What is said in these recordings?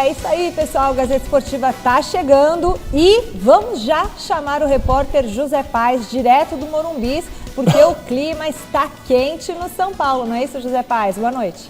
É isso aí, pessoal. Gazeta Esportiva tá chegando e vamos já chamar o repórter José Paes, direto do Morumbis, porque o clima está quente no São Paulo, não é isso, José Paes? Boa noite.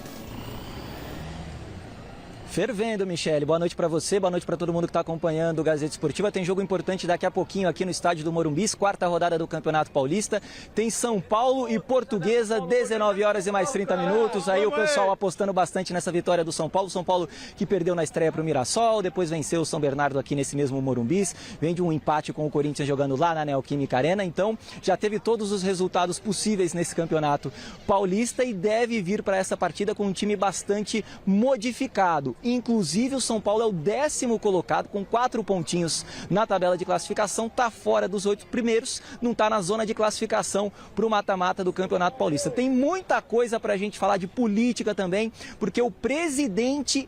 Fervendo, Michele. Boa noite para você, boa noite para todo mundo que está acompanhando o Gazeta Esportiva. Tem jogo importante daqui a pouquinho aqui no estádio do Morumbis, quarta rodada do Campeonato Paulista. Tem São Paulo e Portuguesa, 19 horas e mais 30 minutos. Aí o pessoal apostando bastante nessa vitória do São Paulo. São Paulo que perdeu na estreia para o Mirassol, depois venceu o São Bernardo aqui nesse mesmo Morumbis. Vem de um empate com o Corinthians jogando lá na Neoquímica Arena. Então já teve todos os resultados possíveis nesse Campeonato Paulista e deve vir para essa partida com um time bastante modificado. Inclusive o São Paulo é o 10º colocado com 4 pontinhos na tabela de classificação, está fora dos 8 primeiros, não está na zona de classificação para o mata-mata do Campeonato Paulista. Tem muita coisa para a gente falar de política também, porque o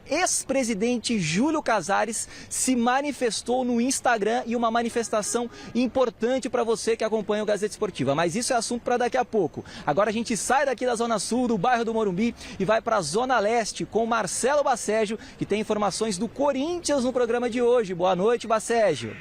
ex-presidente Júlio Casares se manifestou no Instagram e uma manifestação importante para você que acompanha o Gazeta Esportiva. Mas isso é assunto para daqui a pouco. Agora a gente sai daqui da Zona Sul, do bairro do Morumbi, e vai para a Zona Leste com Marcelo Bacégio, que tem informações do Corinthians no programa de hoje. Boa noite, Bacégio.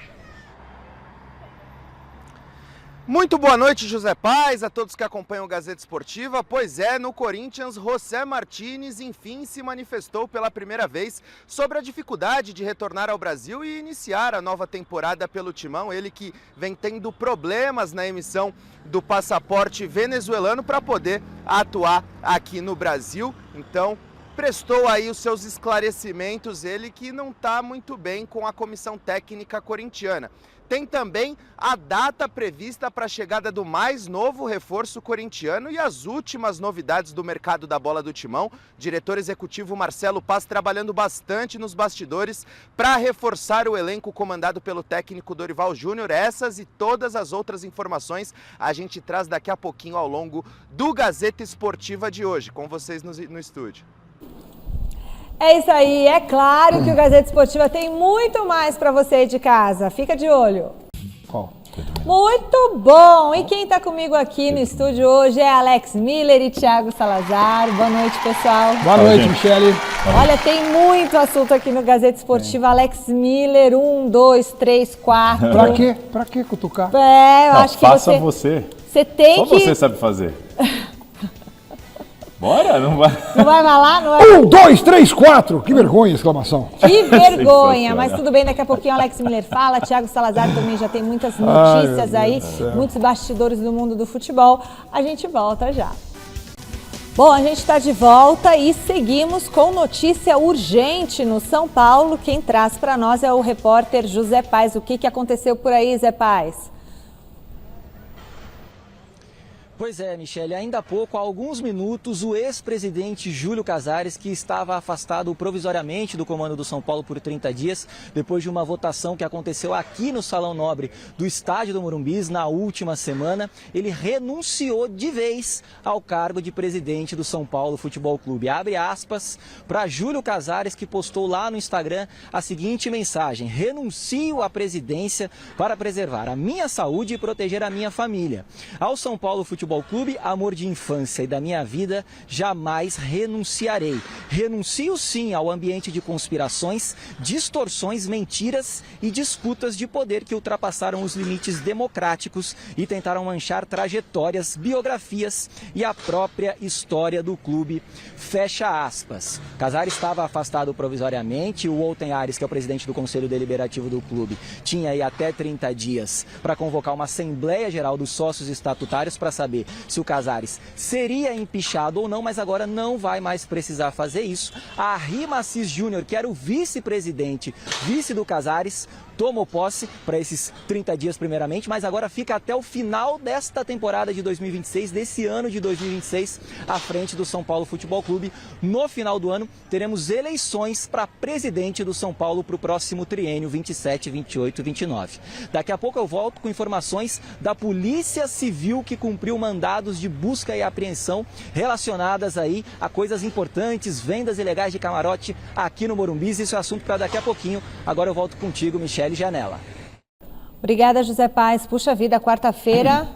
Muito boa noite, José Paes, a todos que acompanham o Gazeta Esportiva. Pois é, no Corinthians, José Martínez enfim se manifestou pela primeira vez sobre a dificuldade de retornar ao Brasil e iniciar a nova temporada pelo Timão. Ele que vem tendo problemas na emissão do passaporte venezuelano para poder atuar aqui no Brasil. Então, prestou aí os seus esclarecimentos, ele que não está muito bem com a comissão técnica corintiana. Tem também a data prevista para a chegada do mais novo reforço corintiano e as últimas novidades do mercado da bola do Timão. Diretor executivo Marcelo Paz trabalhando bastante nos bastidores para reforçar o elenco comandado pelo técnico Dorival Júnior. Essas e todas as outras informações a gente traz daqui a pouquinho ao longo do Gazeta Esportiva de hoje, com vocês no estúdio. É isso aí, é claro que o Gazeta Esportiva tem muito mais para você aí de casa. Fica de olho. Muito bom! E quem está comigo aqui no estúdio hoje é Alex Miller e Thiago Salazar. Boa noite, pessoal. Boa noite, Michele. Olha, tem muito assunto aqui no Gazeta Esportiva. Alex Miller, 1, 2, 3, 4. Pra quê? Pra que cutucar? Eu acho que faça você. Você tem Só que... você sabe fazer. Bora? Não vai? Não vai falar? Não vai... 1, 2, 3, 4! Que vergonha, exclamação. Que vergonha, mas tudo bem, daqui a pouquinho o Alex Miller fala, Thiago Salazar também já tem muitas notícias aí, muitos bastidores do mundo do futebol. A gente volta já. Bom, a gente está de volta e seguimos com notícia urgente no São Paulo. Quem traz para nós é o repórter José Paes. O que aconteceu por aí, Zé Paes? Pois é, Michele, ainda há pouco, há alguns minutos, o ex-presidente Júlio Casares, que estava afastado provisoriamente do comando do São Paulo por 30 dias, depois de uma votação que aconteceu aqui no Salão Nobre do estádio do Morumbis na última semana, ele renunciou de vez ao cargo de presidente do São Paulo Futebol Clube. Abre aspas para Júlio Casares, que postou lá no Instagram a seguinte mensagem: renuncio à presidência para preservar a minha saúde e proteger a minha família. Ao São Paulo Futebol Clube, amor de infância e da minha vida, jamais renunciarei. Renuncio sim ao ambiente de conspirações, distorções, mentiras e disputas de poder que ultrapassaram os limites democráticos e tentaram manchar trajetórias, biografias e a própria história do clube. Fecha aspas. Casares estava afastado provisoriamente, o Wolten Ares, que é o presidente do Conselho Deliberativo do clube, tinha aí até 30 dias para convocar uma Assembleia Geral dos Sócios Estatutários para saber se o Casares seria empichado ou não, mas agora não vai mais precisar fazer isso. A Rima Assis Júnior, que era o vice-presidente, vice do Casares, tomou posse para esses 30 dias primeiramente, mas agora fica até o final desta temporada de 2026, desse ano de 2026, à frente do São Paulo Futebol Clube. No final do ano, teremos eleições para presidente do São Paulo para o próximo triênio 27, 28 e 29. Daqui a pouco eu volto com informações da Polícia Civil, que cumpriu mandados de busca e apreensão relacionadas aí a coisas importantes, vendas ilegais de camarote aqui no Morumbis. Isso é assunto para daqui a pouquinho. Agora eu volto contigo, Michele Janela. Obrigada, José Paes. Puxa vida, quarta-feira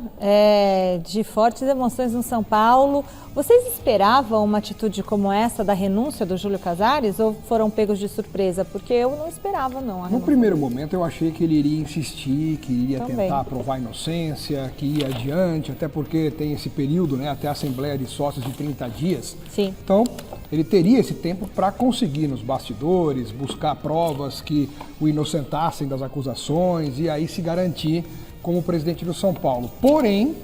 de fortes emoções no São Paulo. Vocês esperavam uma atitude como essa da renúncia do Júlio Casares ou foram pegos de surpresa? Porque eu não esperava, não. No primeiro momento eu achei que ele iria insistir, que iria Também. tentar provar a inocência, que ia adiante, até porque tem esse período, né, até a Assembleia de Sócios de 30 dias. Sim. Então, ele teria esse tempo para conseguir nos bastidores, buscar provas que o inocentassem das acusações e aí se garantir como presidente do São Paulo. Porém,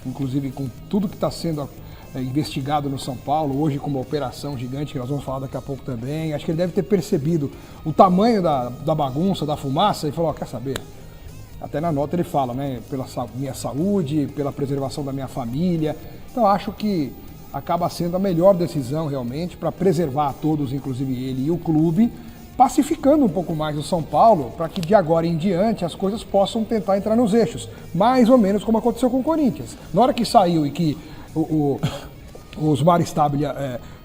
inclusive com tudo que está sendo investigado no São Paulo, hoje com uma operação gigante, que nós vamos falar daqui a pouco também, acho que ele deve ter percebido o tamanho da bagunça, da fumaça, e falou, quer saber? Até na nota ele fala, né, pela minha saúde, pela preservação da minha família. Então acho que acaba sendo a melhor decisão realmente para preservar a todos, inclusive ele e o clube, pacificando um pouco mais o São Paulo, para que de agora em diante as coisas possam tentar entrar nos eixos, mais ou menos como aconteceu com o Corinthians. Na hora que saiu e que o Osmar Stabile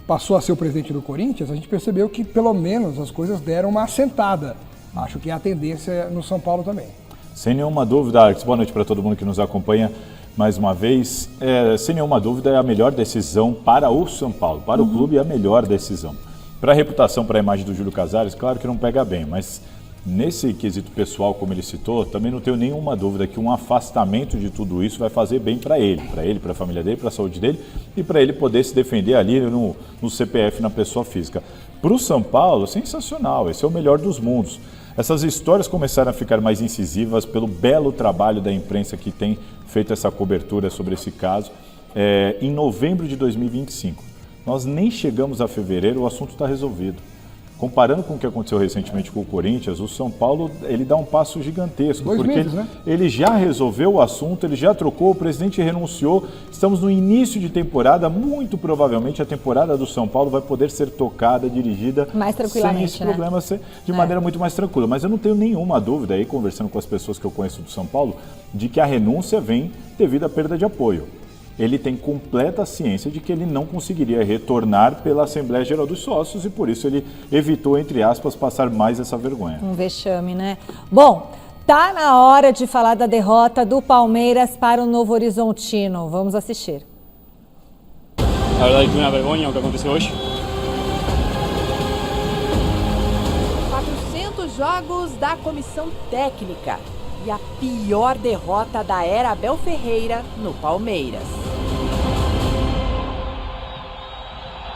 passou a ser o presidente do Corinthians, a gente percebeu que pelo menos as coisas deram uma assentada. Acho que é a tendência no São Paulo também. Sem nenhuma dúvida, Alex, boa noite para todo mundo que nos acompanha mais uma vez. Sem nenhuma dúvida é a melhor decisão para o São Paulo, para o clube é a melhor decisão. Para a reputação, para a imagem do Júlio Casares, claro que não pega bem, mas nesse quesito pessoal, como ele citou, também não tenho nenhuma dúvida que um afastamento de tudo isso vai fazer bem para ele, para a família dele, para a saúde dele e para ele poder se defender ali no CPF, na pessoa física. Para o São Paulo, sensacional, esse é o melhor dos mundos. Essas histórias começaram a ficar mais incisivas pelo belo trabalho da imprensa que tem feito essa cobertura sobre esse caso. Em novembro de 2025, nós nem chegamos a fevereiro, o assunto está resolvido. Comparando com o que aconteceu recentemente com o Corinthians, o São Paulo ele dá um passo gigantesco. 2 porque meses, né? Ele já resolveu o assunto, ele já trocou, o presidente renunciou. Estamos no início de temporada, muito provavelmente a temporada do São Paulo vai poder ser tocada, dirigida mais tranquilamente, sem esse problema, de maneira muito mais tranquila. Mas eu não tenho nenhuma dúvida aí, conversando com as pessoas que eu conheço do São Paulo, de que a renúncia vem devido à perda de apoio. Ele tem completa ciência de que ele não conseguiria retornar pela Assembleia Geral dos Sócios e por isso ele evitou, entre aspas, passar mais essa vergonha. Um vexame, né? Bom, tá na hora de falar da derrota do Palmeiras para o Novo Horizontino. Vamos assistir. A verdade que foi uma vergonha o que aconteceu hoje. 400 jogos da comissão técnica e a pior derrota da era Abel Ferreira no Palmeiras.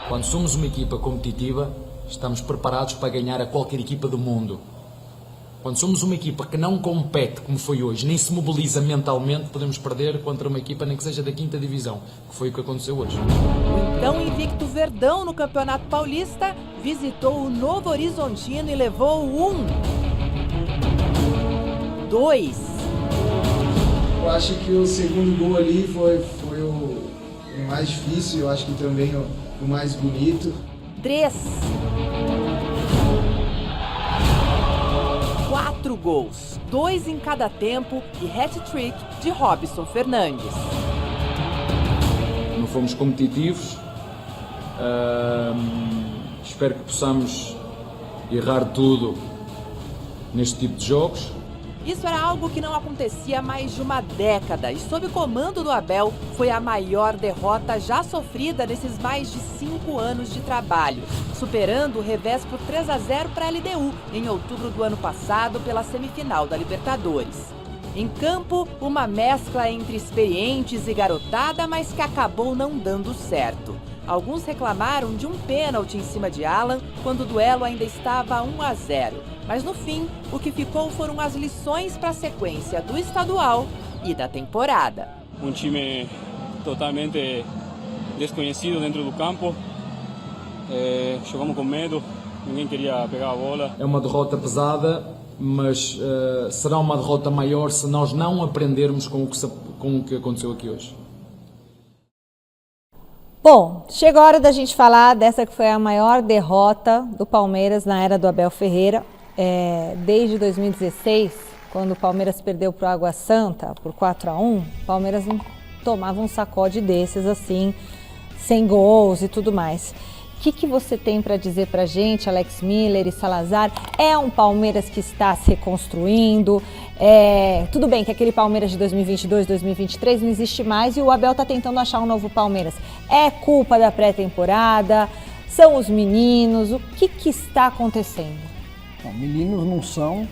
Quando somos uma equipa competitiva, estamos preparados para ganhar a qualquer equipa do mundo. Quando somos uma equipa que não compete, como foi hoje, nem se mobiliza mentalmente, podemos perder contra uma equipa nem que seja da 5ª divisão, que foi o que aconteceu hoje. O então invicto Verdão no Campeonato Paulista visitou o Novo Horizontino e levou 2. Eu acho que o segundo gol ali foi o mais difícil, eu acho que também o mais bonito. 3. 4 gols, 2 em cada tempo e hat-trick de Robson Fernandes. Não fomos competitivos, espero que possamos errar tudo neste tipo de jogos. Isso era algo que não acontecia há mais de uma década e, sob o comando do Abel, foi a maior derrota já sofrida nesses mais de 5 anos de trabalho, superando o revés por 3-0 para a LDU em outubro do ano passado pela semifinal da Libertadores. Em campo, uma mescla entre experientes e garotada, mas que acabou não dando certo. Alguns reclamaram de um pênalti em cima de Alan quando o duelo ainda estava 1-0. Mas no fim, o que ficou foram as lições para a sequência do estadual e da temporada. Um time totalmente desconhecido dentro do campo. Jogamos com medo, ninguém queria pegar a bola. É uma derrota pesada, mas será uma derrota maior se nós não aprendermos com o que aconteceu aqui hoje. Bom, chegou a hora da gente falar dessa que foi a maior derrota do Palmeiras na era do Abel Ferreira. Desde 2016, quando o Palmeiras perdeu para o Água Santa por 4-1, o Palmeiras não tomava um sacode desses assim, sem gols e tudo mais. que você tem para dizer para a gente, Alex Miller e Salazar? É um Palmeiras que está se reconstruindo? Tudo bem que aquele Palmeiras de 2022, 2023 não existe mais e o Abel está tentando achar um novo Palmeiras. É culpa da pré-temporada? São os meninos? O que está acontecendo? Não, meninos não são,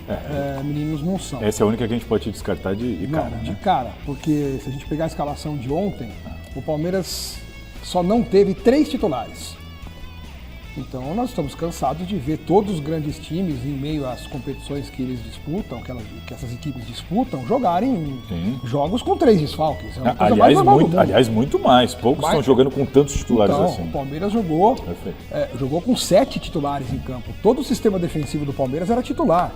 meninos não são. Essa é a única que a gente pode descartar de cara, não, de né? cara, porque se a gente pegar a escalação de ontem, o Palmeiras só não teve 3 titulares. Então nós estamos cansados de ver todos os grandes times, em meio às competições que eles disputam, que essas equipes disputam, jogarem jogos com 3 desfalques. É uma coisa mais normal do mundo. Aliás, muito mais. Poucos estão jogando com tantos titulares então, assim. O Palmeiras jogou com 7 titulares em campo. Todo o sistema defensivo do Palmeiras era titular.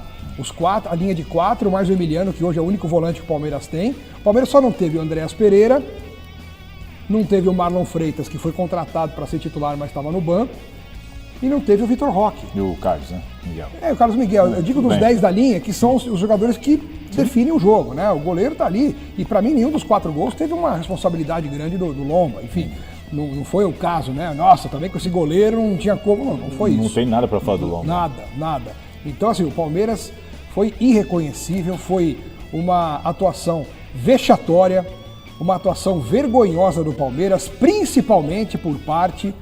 A linha de 4, mais o Emiliano, que hoje é o único volante que o Palmeiras tem. O Palmeiras só não teve o Andréas Pereira, não teve o Marlon Freitas, que foi contratado para ser titular, mas estava no banco. E não teve o Vitor Roque. E o Carlos, né? Miguel. O Carlos Miguel. Eu digo dos 10 da linha, que são os jogadores que definem o jogo, né? O goleiro tá ali. E para mim, nenhum dos 4 gols teve uma responsabilidade grande do Lomba. Enfim, não foi o caso, né? Nossa, também com esse goleiro não tinha como. Não foi isso. Não tem nada para falar do Lomba. Nada. Então, assim, o Palmeiras foi irreconhecível, foi uma atuação vexatória, uma atuação vergonhosa do Palmeiras, principalmente por parte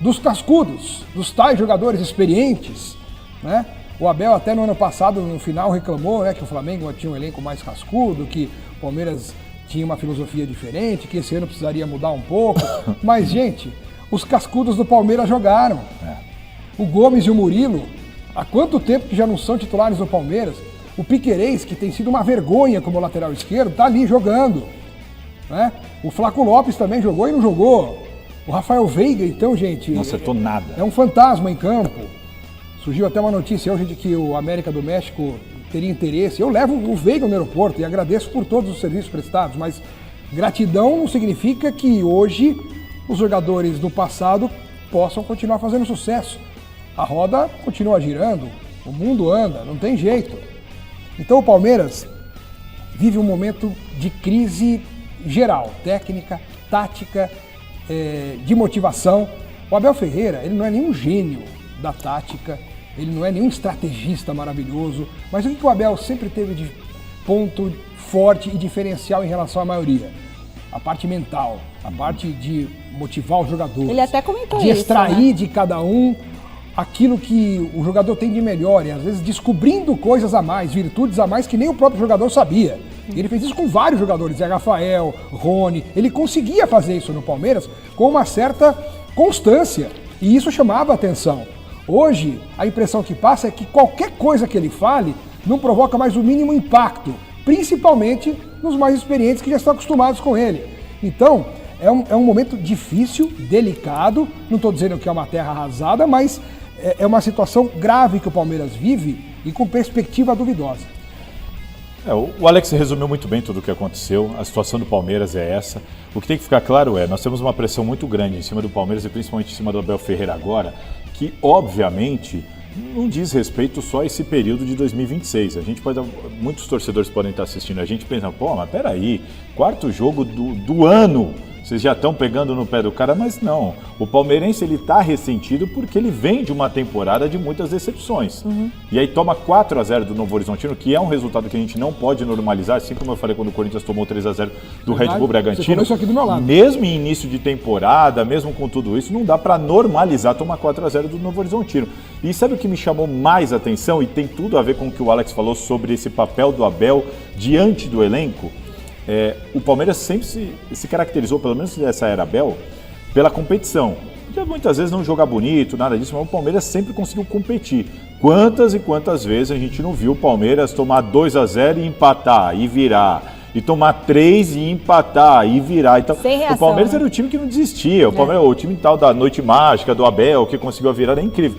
dos cascudos, dos tais jogadores experientes, né? O Abel até no ano passado, no final, reclamou, né, que o Flamengo tinha um elenco mais cascudo, que o Palmeiras tinha uma filosofia diferente, que esse ano precisaria mudar um pouco. Mas, gente, os cascudos do Palmeiras jogaram. O Gomes e o Murilo, há quanto tempo que já não são titulares do Palmeiras? O Piquerez, que tem sido uma vergonha como lateral esquerdo, tá ali jogando, né? O Flaco Lopes também jogou e não jogou. O Rafael Veiga, então, gente... Não acertou nada. É um fantasma em campo. Surgiu até uma notícia hoje de que o América do México teria interesse. Eu levo o Veiga no aeroporto e agradeço por todos os serviços prestados, mas gratidão não significa que hoje os jogadores do passado possam continuar fazendo sucesso. A roda continua girando, o mundo anda, não tem jeito. Então o Palmeiras vive um momento de crise geral, técnica, tática, de motivação. O Abel Ferreira, ele não é nenhum gênio da tática, ele não é nenhum estrategista maravilhoso, mas o que o Abel sempre teve de ponto forte e diferencial em relação à maioria? A parte mental, a parte de motivar os jogadores. Ele até comentou de isso, extrair né? de cada um aquilo que o jogador tem de melhor e às vezes descobrindo coisas a mais, virtudes a mais que nem o próprio jogador sabia. Ele fez isso com vários jogadores, Zé Rafael, Rony. Ele conseguia fazer isso no Palmeiras com uma certa constância e isso chamava a atenção. Hoje, a impressão que passa é que qualquer coisa que ele fale não provoca mais o mínimo impacto, principalmente nos mais experientes que já estão acostumados com ele. Então, é um momento difícil, delicado, não estou dizendo que é uma terra arrasada, mas é uma situação grave que o Palmeiras vive e com perspectiva duvidosa. O Alex resumiu muito bem tudo o que aconteceu, a situação do Palmeiras é essa. O que tem que ficar claro nós temos uma pressão muito grande em cima do Palmeiras e principalmente em cima do Abel Ferreira agora, que obviamente não diz respeito só a esse período de 2026. Muitos torcedores podem estar assistindo a gente pensando, mas peraí, 4º jogo do ano, vocês já estão pegando no pé do cara, mas não. O palmeirense ele está ressentido porque ele vem de uma temporada de muitas decepções. E aí toma 4-0 do Novo Horizontino, que é um resultado que a gente não pode normalizar, assim como eu falei quando o Corinthians tomou 3-0 do Red Bull Bragantino. Isso aqui do meu lado. Mesmo em início de temporada, mesmo com tudo isso, não dá para normalizar tomar 4-0 do Novo Horizontino. E sabe o que me chamou mais atenção, e tem tudo a ver com o que o Alex falou sobre esse papel do Abel diante do elenco? O Palmeiras sempre se caracterizou, pelo menos nessa era Abel, pela competição. Podia muitas vezes não jogar bonito, nada disso, mas o Palmeiras sempre conseguiu competir. Quantas e quantas vezes a gente não viu o Palmeiras tomar 2-0 e empatar, e virar, e tomar 3 e empatar, e virar. Então, sem reação, o Palmeiras era o time que não desistia, o time tal da noite mágica, do Abel, que conseguiu a virada, é incrível.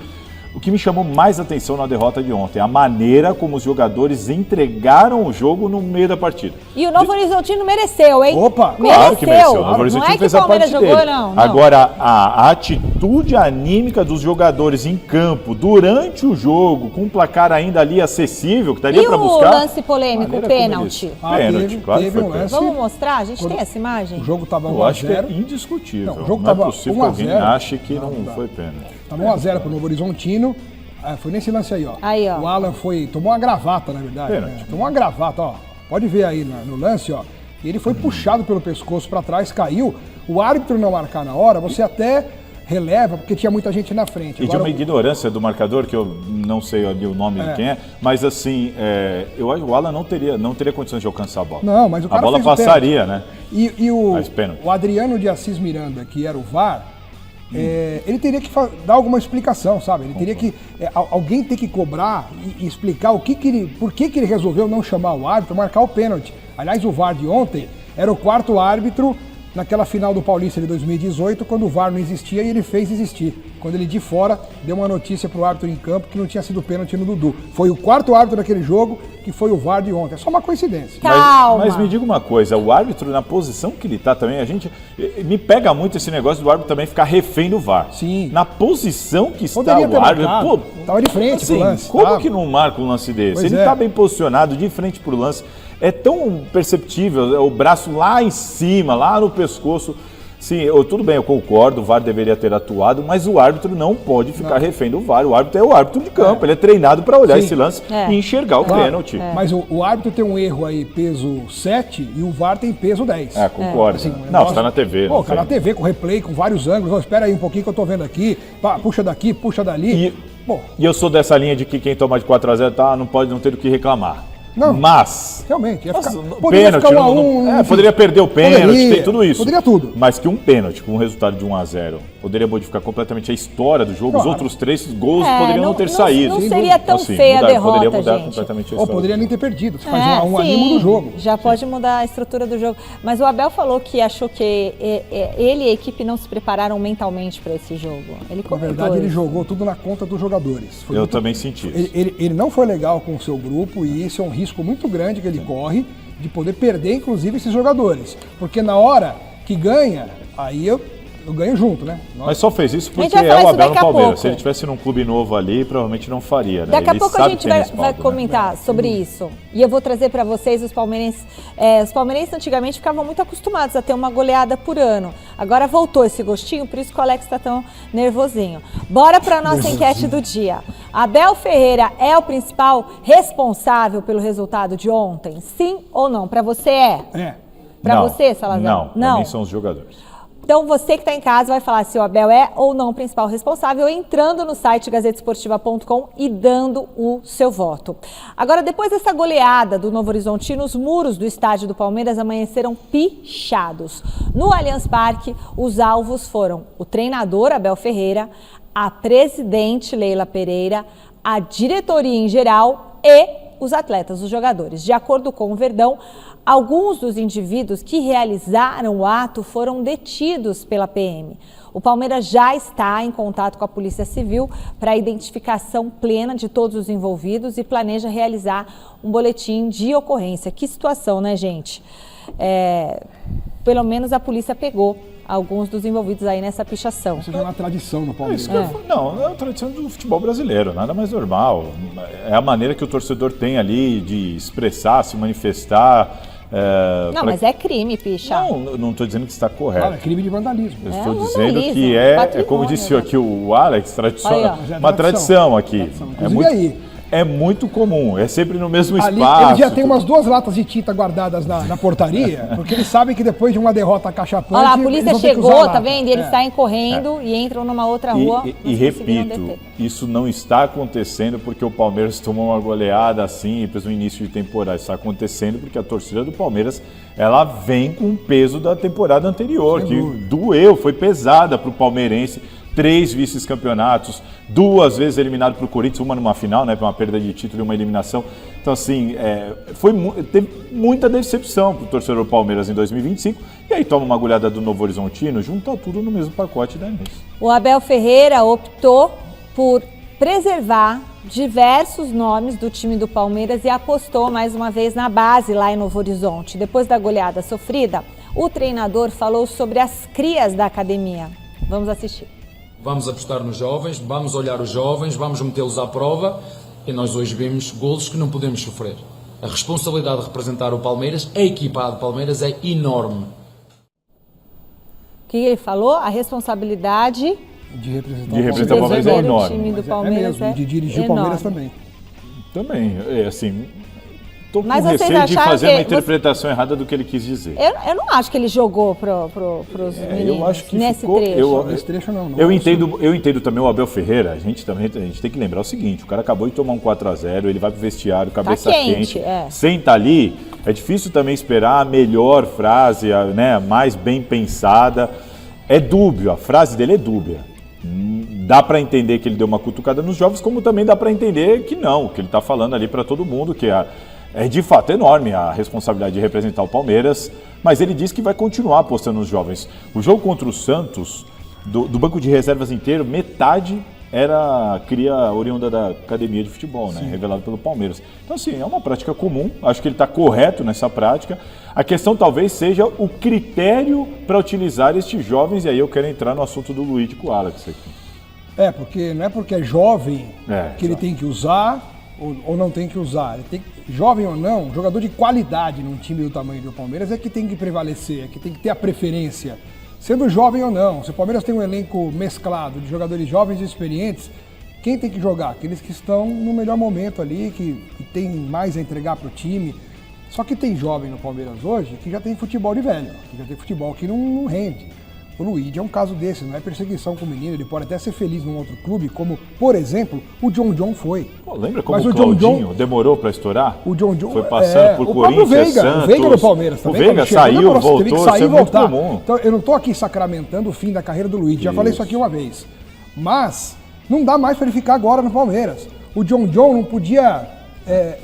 O que me chamou mais atenção na derrota de ontem, a maneira como os jogadores entregaram o jogo no meio da partida. E o Novo Horizontino mereceu, hein? Opa! Claro que mereceu. O Novo Não Horizontino é que fez o a parte Palmeiras jogou, dele. não. Agora, a atitude anímica dos jogadores em campo durante o jogo, com um placar ainda ali acessível, que daria E para o buscar... lance polêmico, o pênalti? Pênalti, claro que teve foi um pênalti. lance. Vamos mostrar? A gente tem essa imagem? O jogo estava 1 Eu a acho que é 0. indiscutível. Não, o jogo Não é tava possível 1 que a alguém 0. ache que Não não dá. foi pênalti. Tava 1 a 0 pro Novo Horizontino. Foi nesse lance aí, ó. Aí, ó. O Alan tomou uma gravata, na verdade. Pênalti. Né? Tomou uma gravata, ó. Pode ver aí no lance, ó. E ele foi puxado pelo pescoço para trás, caiu. O árbitro não marcar na hora, você até releva, porque tinha muita gente na frente. E de uma ignorância do marcador, que eu não sei ali o nome de quem é, mas assim, eu acho que o Alan não teria condições de alcançar a bola. Não, mas o cara a bola fez o passaria, né? E Mas pênalti. o Adriano de Assis Miranda, que era o VAR, ele teria que dar alguma explicação, sabe? Ele teria que. Alguém tem que cobrar e explicar por que ele resolveu não chamar o árbitro, marcar o pênalti. Aliás, o VAR de ontem era o 4º árbitro naquela final do Paulista de 2018, quando o VAR não existia e ele fez existir. Quando ele de fora deu uma notícia pro árbitro em campo que não tinha sido pênalti no Dudu. Foi o 4º árbitro daquele jogo que foi o VAR de ontem. É só uma coincidência. Calma. Mas me diga uma coisa, o árbitro na posição que ele tá também, me pega muito esse negócio do árbitro também ficar refém do VAR. Sim. Na posição que está Poderia ter o árbitro, marcado. Tava de frente assim, pro lance. como tava. que não marca um lance desse? Pois Ele é. tá bem posicionado, de frente pro lance, é tão perceptível, o braço lá em cima, lá no pescoço. Sim, tudo bem, eu concordo, o VAR deveria ter atuado, mas o árbitro não pode ficar refém do VAR. O árbitro é o árbitro de campo, ele é treinado para olhar Sim. esse lance e enxergar o pênalti. Mas o árbitro tem um erro aí, peso 7, e o VAR tem peso 10. Concordo. Assim, Não, você tá na TV. Pô, cara, na TV, com replay, com vários ângulos. Oh, espera aí um pouquinho que eu tô vendo aqui. Pá, puxa daqui, puxa dali. E eu sou dessa linha de que quem toma de 4-0 não pode não ter o que reclamar. Não. Mas... Realmente, ia ficar, Nossa, poderia pênalti, ficar 1 a 1. enfim, poderia perder o pênalti, tem tudo isso. Poderia tudo. Mas que um pênalti com um resultado de 1-0 poderia modificar completamente a história do jogo. Os outros 3 gols poderiam não ter saído. Não seria tão feia a derrota, poderia mudar gente. completamente a Ou história. poderia nem ter perdido. Você faz 1 a 1 ali, sim, muda o jogo. Já pode mudar a estrutura do jogo. Mas o Abel falou que achou que ele e a equipe não se prepararam mentalmente para esse jogo. Ele Na comentou verdade, ele isso. jogou tudo na conta dos jogadores. Eu também senti isso. Ele não foi legal com o seu grupo e isso é um risco muito grande que ele corre de poder perder, inclusive, esses jogadores. Porque na hora que ganha, aí eu ganho junto, né? Mas só fez isso porque vai é falar o isso Abel no daqui a Palmeiras. pouco. Se ele tivesse num clube novo ali, provavelmente não faria, né? Daqui a Ele pouco a sabe gente que tem vai respaldo, né? comentar sobre isso. E eu vou trazer para vocês os palmeirenses. Os palmeirenses antigamente ficavam muito acostumados a ter uma goleada por ano. Agora voltou esse gostinho, por isso que o Alex está tão nervosinho. Bora para a nossa enquete do dia. Abel Ferreira é o principal responsável pelo resultado de ontem? Sim ou não? Para você É. Para Não, você, Salazar? Não, pra mim são os jogadores. Então, você que está em casa vai falar se o Abel é ou não o principal responsável, entrando no site gazetesportiva.com e dando o seu voto. Agora, depois dessa goleada do Novo Horizontino, os muros do estádio do Palmeiras amanheceram pichados. No Allianz Parque, os alvos foram o treinador Abel Ferreira, a presidente Leila Pereira, a diretoria em geral e os atletas, os jogadores. De acordo com o Verdão, alguns dos indivíduos que realizaram o ato foram detidos pela PM. O Palmeiras já está em contato com a Polícia Civil para a identificação plena de todos os envolvidos e planeja realizar um boletim de ocorrência. Que situação, né, gente? Pelo menos a polícia pegou alguns dos envolvidos aí nessa pichação. Isso já é uma tradição no Palmeiras. Não, é a tradição do futebol brasileiro, nada mais normal. É a maneira que o torcedor tem ali de expressar, se manifestar. Não, mas é crime pichar. Não estou dizendo que está correto. Claro, é crime de vandalismo. Eu estou dizendo que é como disse aqui o Alex, uma tradição aqui. É muito comum, é sempre no mesmo Ali, espaço. ele já tem umas 2 latas de tinta guardadas na portaria, porque eles sabem que depois de uma derrota cachapante... Olha lá, a polícia chegou, tá vendo? E eles saem correndo e entram numa outra rua. E repito, isso não está acontecendo porque o Palmeiras tomou uma goleada assim, depois no início de temporada. Está acontecendo porque a torcida do Palmeiras, ela vem com o peso da temporada anterior, que doeu, foi pesada para o palmeirense. 3 vice-campeonatos, 2 vezes eliminado para o Corinthians, uma numa final, né, para uma perda de título e uma eliminação. Então, assim, teve muita decepção para o torcedor Palmeiras em 2025. E aí toma uma goleada do Novo Horizontino, junta tudo no mesmo pacote, né, nisso. O Abel Ferreira optou por preservar diversos nomes do time do Palmeiras e apostou mais uma vez na base lá em Novo Horizonte. Depois da goleada sofrida, o treinador falou sobre as crias da academia. Vamos assistir. Vamos apostar nos jovens, vamos olhar os jovens, vamos metê-los à prova e nós hoje vimos golos que não podemos sofrer. A responsabilidade de representar o Palmeiras, a equipa do Palmeiras é enorme. O que ele falou? A responsabilidade De representar o Palmeiras é o enorme. time do Mas Palmeiras mesmo, de dirigir o Palmeiras também. Também, assim, tô com Mas vocês receio de acharam fazer que uma interpretação errada do que ele quis dizer. Eu não acho que ele jogou pros meninos Eu acho que nesse ficou, trecho. Nesse trecho não. Eu entendo também o Abel Ferreira. A gente tem que lembrar o seguinte: o cara acabou de tomar um 4-0, ele vai pro vestiário, cabeça quente. Senta ali. É difícil também esperar a melhor frase, né, mais bem pensada. É dúbio, a frase dele é dúbia. Dá para entender que ele deu uma cutucada nos jovens, como também dá para entender que não, que ele está falando ali para todo mundo, que é de fato enorme a responsabilidade de representar o Palmeiras, mas ele diz que vai continuar apostando nos jovens. O jogo contra o Santos, do banco de reservas inteiro, metade era cria oriunda da academia de futebol, né, revelado pelo Palmeiras. Então, assim, é uma prática comum, acho que ele está correto nessa prática. A questão talvez seja o critério para utilizar estes jovens, e aí eu quero entrar no assunto do Luiz com o Alex aqui. Porque não é porque é jovem que ele tem que usar ou não tem que usar. Ele tem, jovem ou não, jogador de qualidade num time do tamanho do Palmeiras é que tem que prevalecer, é que tem que ter a preferência. Sendo jovem ou não, se o Palmeiras tem um elenco mesclado de jogadores jovens e experientes, quem tem que jogar? Aqueles que estão no melhor momento ali, que tem mais a entregar para o time. Só que tem jovem no Palmeiras hoje que já tem futebol de velho, que já tem futebol que não rende. O Luigi é um caso desse, não é perseguição com o menino, ele pode até ser feliz num outro clube, como, por exemplo, o John foi. Pô, lembra como o Claudinho demorou para estourar? O John foi passando por Corinthians, Santos. O Veiga do Palmeiras também. O Veiga saiu, voltou, teve que sair isso é e voltar. Muito comum. Então, eu não estou aqui sacramentando o fim da carreira do Luigi, já falei isso aqui uma vez. Mas não dá mais para ele ficar agora no Palmeiras. O John não podia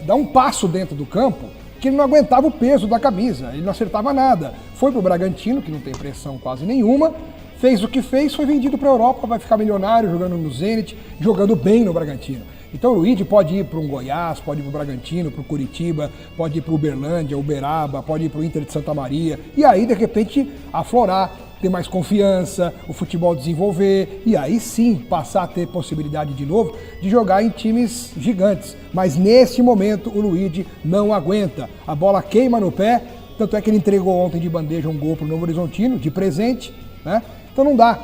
dar um passo dentro do campo, que ele não aguentava o peso da camisa, ele não acertava nada. Foi pro Bragantino, que não tem pressão quase nenhuma, fez o que fez, foi vendido para a Europa, vai ficar milionário jogando no Zenit, jogando bem no Bragantino. Então o Luigi pode ir para um Goiás, pode ir para o Bragantino, para o Curitiba, pode ir para o Uberlândia, Uberaba, pode ir para o Inter de Santa Maria, e aí de repente aflorar, ter mais confiança, o futebol desenvolver, e aí sim passar a ter possibilidade de novo de jogar em times gigantes. Mas nesse momento o Luigi não aguenta, a bola queima no pé, tanto é que ele entregou ontem de bandeja um gol para o Novo Horizontino, de presente, né? Então não dá.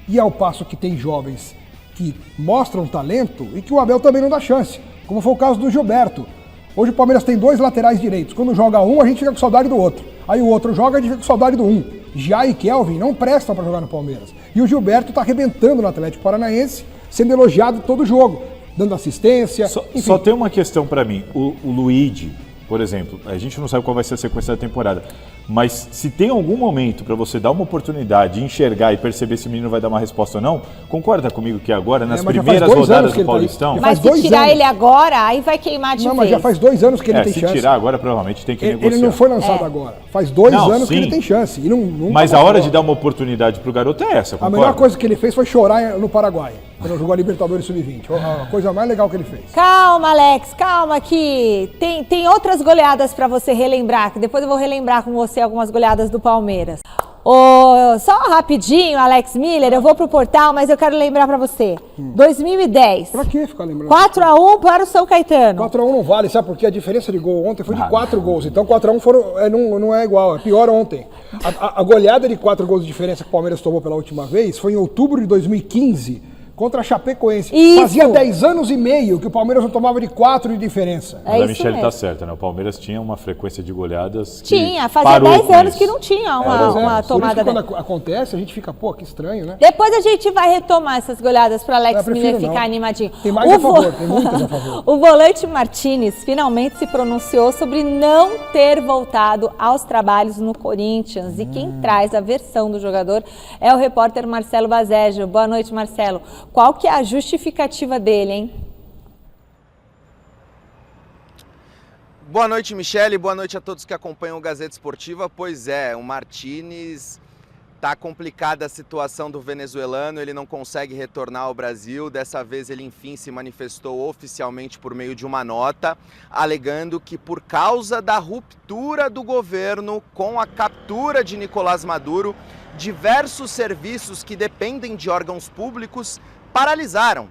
E ao passo que tem jovens que mostram talento e que o Abel também não dá chance, como foi o caso do Gilberto. Hoje o Palmeiras tem 2 laterais direitos, quando joga um a gente fica com saudade do outro, aí o outro joga a gente fica com saudade do um. Já e Kelvin não prestam para jogar no Palmeiras. E o Gilberto está arrebentando no Atlético Paranaense, sendo elogiado todo jogo, dando assistência. Só tem uma questão para mim, o Luigi, por exemplo, a gente não sabe qual vai ser a sequência da temporada, mas se tem algum momento para você dar uma oportunidade de enxergar e perceber se o menino vai dar uma resposta ou não, concorda comigo que agora, nas primeiras rodadas do Paulistão... Mas se tirar ele agora, aí vai queimar de vez. Não, mas já faz 2 anos que ele tem chance. Se tirar agora, provavelmente tem que negociar. Ele não foi lançado agora. Faz 2 anos que ele tem chance. E não mas a hora de dar uma oportunidade pro garoto é essa, concorda? A melhor coisa que ele fez foi chorar no Paraguai, quando jogou a Libertadores Sub-20. A coisa mais legal que ele fez. Calma, Alex, calma que tem outras goleadas para você relembrar, que depois eu vou relembrar com você algumas goleadas do Palmeiras. Só rapidinho, Alex Miller, eu vou pro portal, mas eu quero lembrar pra você. 2010. Pra que ficar lembrando? 4-1 para o São Caetano. 4-1 não vale, sabe? Porque a diferença de gol ontem foi de 4 gols. Então 4-1 não é igual, é pior ontem. A goleada de 4 gols de diferença que o Palmeiras tomou pela última vez foi em outubro de 2015. Contra a Chapecoense. Isso. Fazia 10 anos e meio que o Palmeiras não tomava de 4 de diferença. Mas a Michele tá certa, né? O Palmeiras tinha uma frequência de goleadas que fazia 10 anos que não tinha uma tomada dessa. Quando acontece, a gente fica, pô, que estranho, né? Depois a gente vai retomar essas goleadas para Alex Miller ficar animadinho. Tem mais a favor, tem muitas a favor. O volante Martínez finalmente se pronunciou sobre não ter voltado aos trabalhos no Corinthians. E quem traz a versão do jogador é o repórter Marcelo Bazeggio. Boa noite, Marcelo. Qual que é a justificativa dele, hein? Boa noite, Michele. Boa noite a todos que acompanham o Gazeta Esportiva. Pois é, o Martínez Tá complicada a situação do venezuelano, ele não consegue retornar ao Brasil. Dessa vez ele enfim se manifestou oficialmente por meio de uma nota, alegando que por causa da ruptura do governo com a captura de Nicolás Maduro, diversos serviços que dependem de órgãos públicos paralisaram.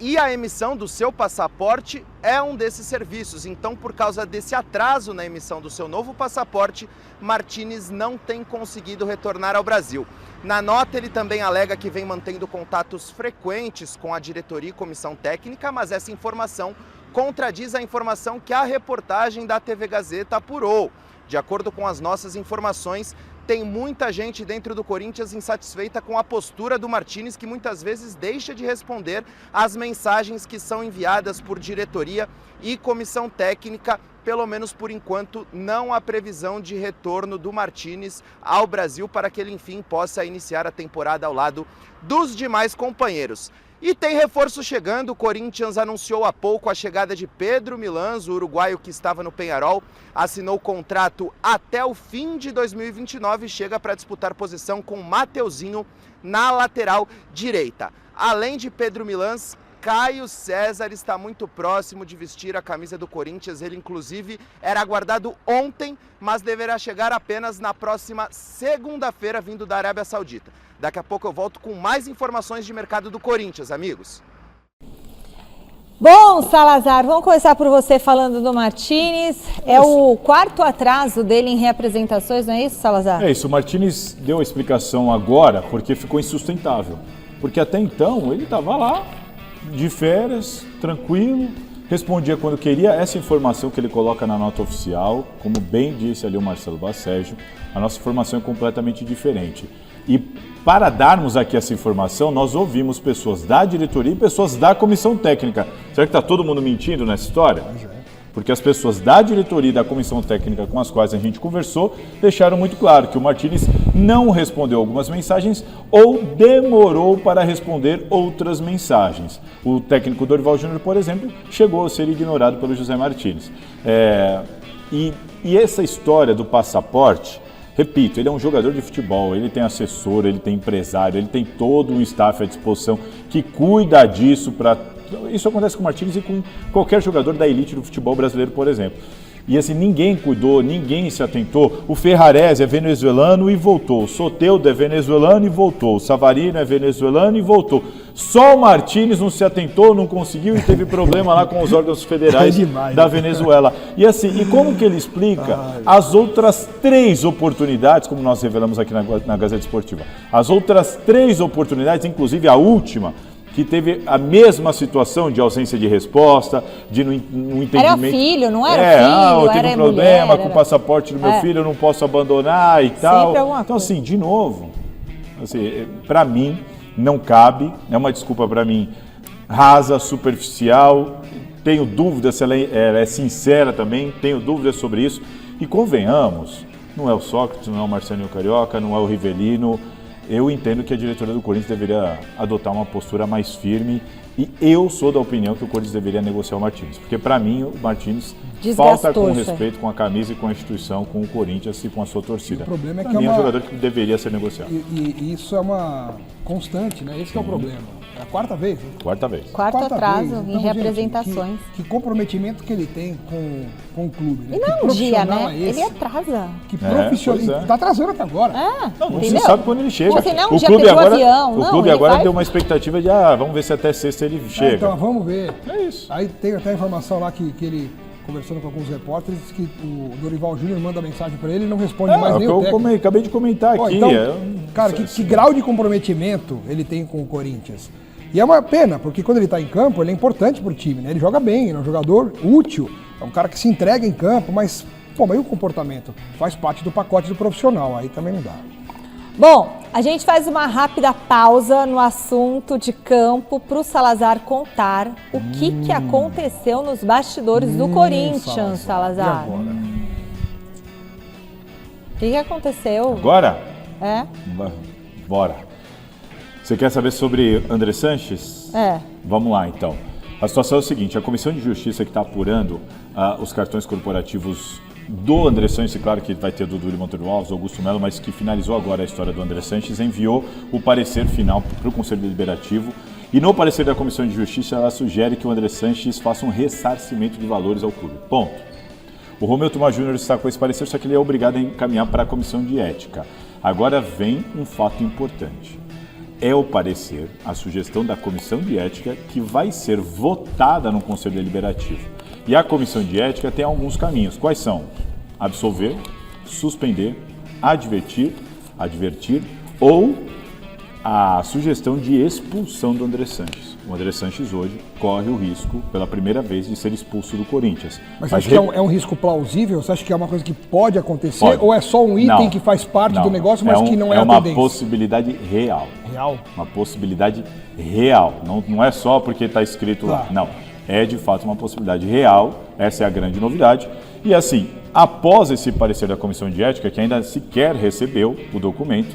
E a emissão do seu passaporte é um desses serviços. Então, por causa desse atraso na emissão do seu novo passaporte, Martínez não tem conseguido retornar ao Brasil. Na nota, ele também alega que vem mantendo contatos frequentes com a diretoria e comissão técnica, mas essa informação contradiz a informação que a reportagem da TV Gazeta apurou. De acordo com as nossas informações, tem muita gente dentro do Corinthians insatisfeita com a postura do Martínez, que muitas vezes deixa de responder às mensagens que são enviadas por diretoria e comissão técnica. Pelo menos por enquanto, não há previsão de retorno do Martínez ao Brasil para que ele, enfim, possa iniciar a temporada ao lado dos demais companheiros. E tem reforço chegando. O Corinthians anunciou há pouco a chegada de Pedro Milans, o uruguaio que estava no Peñarol, assinou contrato até o fim de 2029 e chega para disputar posição com Mateuzinho na lateral direita. Além de Pedro Milans, Caio César está muito próximo de vestir a camisa do Corinthians. Ele, inclusive, era aguardado ontem, mas deverá chegar apenas na próxima segunda-feira, vindo da Arábia Saudita. Daqui a pouco eu volto com mais informações de mercado do Corinthians, amigos. Bom, Salazar, vamos começar por você falando do Martínez. É o quarto atraso dele em reapresentações, não é isso, Salazar? É isso, o Martínez deu a explicação agora porque ficou insustentável. Porque até então ele estava lá, de férias, tranquilo, respondia quando queria. Essa informação que ele coloca na nota oficial, como bem disse ali o Marcelo Basségio, a nossa informação é completamente diferente. E para darmos aqui essa informação, nós ouvimos pessoas da diretoria e pessoas da comissão técnica. Será que está todo mundo mentindo nessa história? Porque as pessoas da diretoria e da comissão técnica com as quais a gente conversou deixaram muito claro que o Martínez não respondeu algumas mensagens ou demorou para responder outras mensagens. O técnico Dorival Júnior, por exemplo, chegou a ser ignorado pelo José Martínez. E essa história do passaporte, repito, ele é um jogador de futebol, ele tem assessor, ele tem empresário, ele tem todo um staff à disposição que cuida disso para... Isso acontece com o Martínez e com qualquer jogador da elite do futebol brasileiro, por exemplo. E assim, ninguém cuidou, ninguém se atentou. O Ferrarese é venezuelano e voltou. O Soteldo é venezuelano e voltou. O Savarino é venezuelano e voltou. Só o Martínez não se atentou, não conseguiu e teve problema lá com os órgãos federais da Venezuela. E assim, e como que ele explica as outras 3 oportunidades, como nós revelamos aqui na Gazeta Esportiva, as outras 3 oportunidades, inclusive a última, que teve a mesma situação de ausência de resposta, de não entendimento... Era filho, não era filho, eu tive um problema com o passaporte do meu filho, eu não posso abandonar e tal. Então, assim, de novo, assim, para mim, não cabe, é uma desculpa para mim rasa, superficial, tenho dúvidas se ela é sincera também, tenho dúvidas sobre isso. E convenhamos, não é o Sócrates, não é o Marcelinho Carioca, não é o Rivelino. Eu entendo que a diretoria do Corinthians deveria adotar uma postura mais firme e eu sou da opinião que o Corinthians deveria negociar o Martínez, porque para mim o Martínez falta com respeito com a camisa e com a instituição, com o Corinthians e com a sua torcida. O problema é que é um jogador que deveria ser negociado. E isso é uma constante, né? Esse é o problema. É a quarta vez. Né? Quarta vez. Quarto atraso vez. em Então, reapresentações. Gente, que comprometimento que ele tem com o clube. Né? E não é um dia, né? Ele atrasa. Que profissional. Está atrasando até agora. Não se sabe quando ele chega. Você não, o já clube pegou agora, avião. O clube agora deu uma expectativa de vamos ver se até sexta ele chega. Então, vamos ver. É isso. Aí tem até a informação lá que ele, conversando com alguns repórteres, que o Dorival Júnior manda mensagem para ele e não responde mais nem o técnico. Eu acabei de comentar aqui. Então, cara, que grau de comprometimento ele tem com o Corinthians? E é uma pena, porque quando ele está em campo, ele é importante para o time, né? Ele joga bem, ele é um jogador útil, é um cara que se entrega em campo, mas aí o comportamento faz parte do pacote do profissional, aí também não dá. Bom, a gente faz uma rápida pausa no assunto de campo para o Salazar contar o que aconteceu nos bastidores do Corinthians, Salazar. E agora? O que aconteceu? Agora? Bora. Você quer saber sobre André Sanches? Vamos lá, então. A situação é o seguinte, a Comissão de Justiça que está apurando os cartões corporativos do André Sanches, claro que vai ter do Dudu Monteiro Alves, Augusto Melo, mas que finalizou agora a história do André Sanches, enviou o parecer final para o Conselho Deliberativo. E no parecer da Comissão de Justiça, ela sugere que o André Sanches faça um ressarcimento de valores ao clube. Ponto. O Romeu Tomás Júnior está com esse parecer, só que ele é obrigado a encaminhar para a Comissão de Ética. Agora vem um fato importante. É o parecer, a sugestão da Comissão de Ética, que vai ser votada no Conselho Deliberativo. E a Comissão de Ética tem alguns caminhos. Quais são? Absolver, suspender, advertir ou a sugestão de expulsão do André Sanches. O André Sanches hoje corre o risco, pela primeira vez, de ser expulso do Corinthians. Mas você acha que é um risco plausível? Você acha que é uma coisa que pode acontecer? Pode. Ou é só um item que faz parte do negócio, mas que não é a tendência? É uma possibilidade real. Real? Uma possibilidade real. Não é só porque está escrito lá. Não. É, de fato, uma possibilidade real. Essa é a grande novidade. E assim, após esse parecer da Comissão de Ética, que ainda sequer recebeu o documento,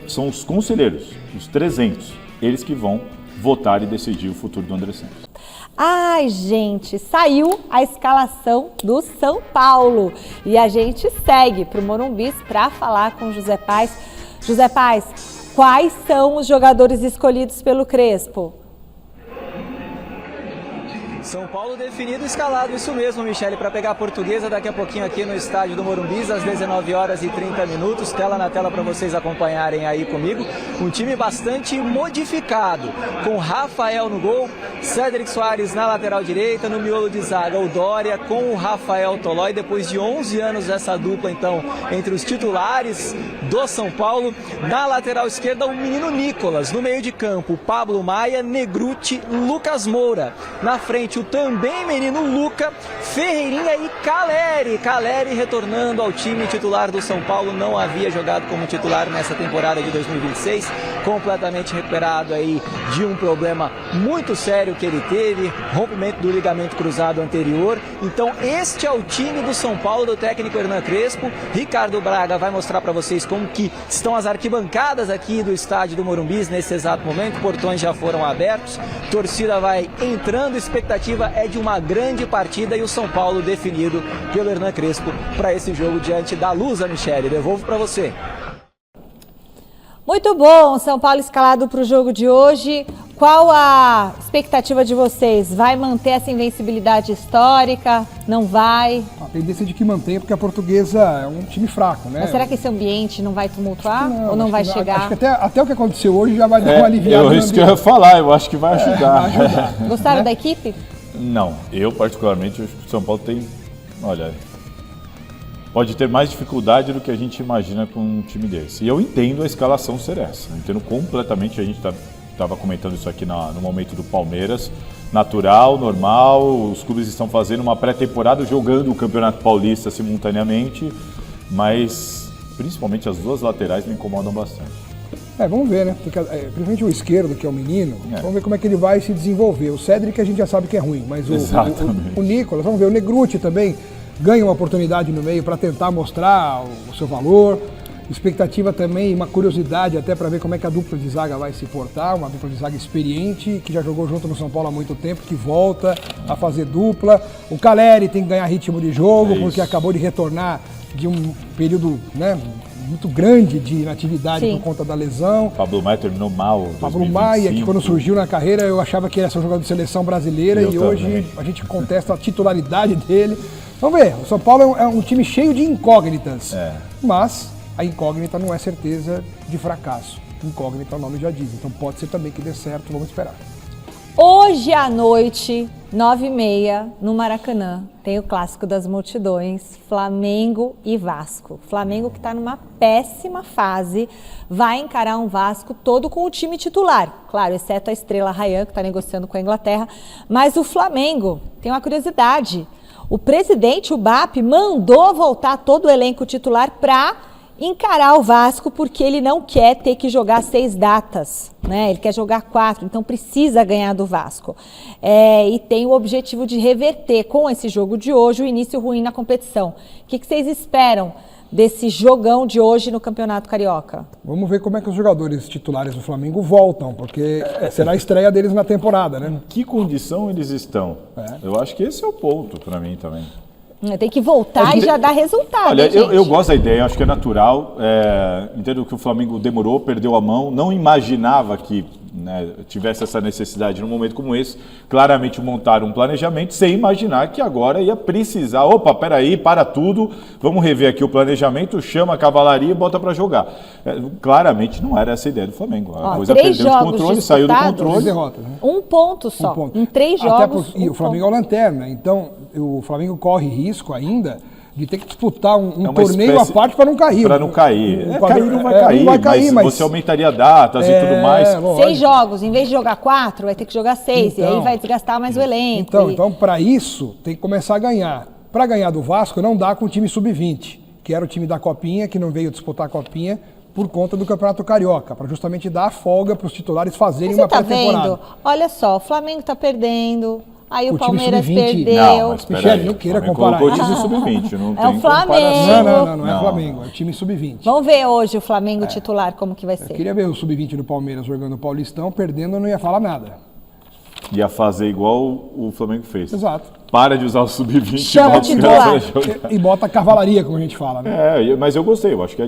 são os conselheiros, os 300, eles que vão votar e decidir o futuro do André Sanches. Ai, gente, saiu a escalação do São Paulo e a gente segue para o Morumbi para falar com o José Paes. José Paes, quais são os jogadores escolhidos pelo Crespo? São Paulo definido, escalado, isso mesmo, Michele, para pegar a Portuguesa daqui a pouquinho aqui no estádio do Morumbi, às 19h30, tela na tela para vocês acompanharem aí comigo. Um time bastante modificado, com Rafael no gol, Cédric Soares na lateral direita, no miolo de zaga o Dória com o Rafael Tolói, depois de 11 anos essa dupla então entre os titulares do São Paulo. Na lateral esquerda o menino Nicolas, no meio de campo Pablo Maia, Negrutti, Lucas Moura, na frente o também menino Luca, Ferreirinha e Caleri retornando ao time titular do São Paulo, não havia jogado como titular nessa temporada de 2026, completamente recuperado aí de um problema muito sério que ele teve, rompimento do ligamento cruzado anterior. Então este é o time do São Paulo, do técnico Hernan Crespo. Ricardo Braga vai mostrar para vocês como que estão as arquibancadas aqui do estádio do Morumbi nesse exato momento, portões já foram abertos, torcida vai entrando, expectativa é de uma grande partida e o São Paulo definido pelo Hernan Crespo para esse jogo diante da Lusa. Michele, devolvo para você. Muito bom, São Paulo escalado para o jogo de hoje. Qual a expectativa de vocês? Vai manter essa invencibilidade histórica? Não vai? A tendência é de que mantenha, porque a Portuguesa é um time fraco, né? Mas será que esse ambiente não vai tumultuar? Ou não vai chegar? Acho que até o que aconteceu hoje já vai dar uma aliviada. Isso que eu ia falar, eu acho que vai ajudar. Vai ajudar. Gostaram da equipe? Não, eu particularmente acho que o São Paulo tem, olha, pode ter mais dificuldade do que a gente imagina com um time desse. E eu entendo a escalação ser essa, eu entendo completamente, a gente estava comentando isso aqui no momento do Palmeiras, natural, normal, os clubes estão fazendo uma pré-temporada, jogando o Campeonato Paulista simultaneamente, mas principalmente as duas laterais me incomodam bastante. Vamos ver, né? Principalmente o esquerdo, que é o menino, vamos ver como é que ele vai se desenvolver. O Cédric a gente já sabe que é ruim, mas o Nicolas, vamos ver, o Negrutti também ganha uma oportunidade no meio para tentar mostrar o seu valor. Expectativa também, uma curiosidade até para ver como é que a dupla de zaga vai se portar, uma dupla de zaga experiente, que já jogou junto no São Paulo há muito tempo, que volta a fazer dupla. O Caleri tem que ganhar ritmo de jogo, porque acabou de retornar de um período, né, muito grande de inatividade por conta da lesão. Pablo Maia terminou mal. Pablo Maia, que quando surgiu na carreira eu achava que era só jogador de seleção brasileira e hoje a gente contesta a titularidade dele. Vamos ver, o São Paulo é um time cheio de incógnitas, mas a incógnita não é certeza de fracasso. Incógnita o nome já diz, então pode ser também que dê certo, vamos esperar. Hoje à noite, 9h30, no Maracanã, tem o clássico das multidões, Flamengo e Vasco. Flamengo que está numa péssima fase, vai encarar um Vasco todo com o time titular. Claro, exceto a estrela Ryan, que está negociando com a Inglaterra. Mas o Flamengo tem uma curiosidade. O presidente, o BAP, mandou voltar todo o elenco titular para encarar o Vasco, porque ele não quer ter que jogar 6 datas, né? Ele quer jogar 4, então precisa ganhar do Vasco. E tem o objetivo de reverter com esse jogo de hoje o início ruim na competição. O que vocês esperam desse jogão de hoje no Campeonato Carioca? Vamos ver como é que os jogadores titulares do Flamengo voltam, porque será a estreia deles na temporada, né? Em que condição eles estão? Eu acho que esse é o ponto para mim também. Tem que voltar e já dar resultado. Olha, hein, gente? eu gosto da ideia, acho que é natural. Entendo que o Flamengo demorou, perdeu a mão, não imaginava que tivesse essa necessidade num momento como esse. Claramente montaram um planejamento sem imaginar que agora ia precisar. Opa, peraí, para tudo, vamos rever aqui o planejamento, chama a cavalaria e bota para jogar. Claramente não era essa a ideia do Flamengo. A coisa perdeu o controle, saiu do controle. Derrotas, né? Um ponto só, em 3 jogos. E o Flamengo é o lanterna, então o Flamengo corre risco ainda de ter que disputar um torneio à parte para não cair. Para não cair. Cair não vai cair, mas você aumentaria datas e tudo mais. 6 jogos, em vez de jogar 4, vai ter que jogar 6, e aí vai desgastar mais o elenco. Então para isso, tem que começar a ganhar. Para ganhar do Vasco, não dá com o time sub-20, que era o time da Copinha, que não veio disputar a Copinha por conta do Campeonato Carioca, para justamente dar a folga para os titulares fazerem uma pré-temporada. Vendo? Olha só, o Flamengo está perdendo. Aí o Palmeiras perdeu. Não, mas Michele, não queira comparar. Colocou o time sub-20, não tem o Flamengo. Não é Flamengo, é o time sub-20. Vamos ver hoje o Flamengo titular, como que vai ser. Eu queria ver o sub-20 do Palmeiras jogando o Paulistão, perdendo, eu não ia falar nada. Ia fazer igual o Flamengo fez. Exato. Para de usar o sub-20 Chama o titular. E bota a cavalaria, como a gente fala, né? Mas eu gostei. Eu acho que a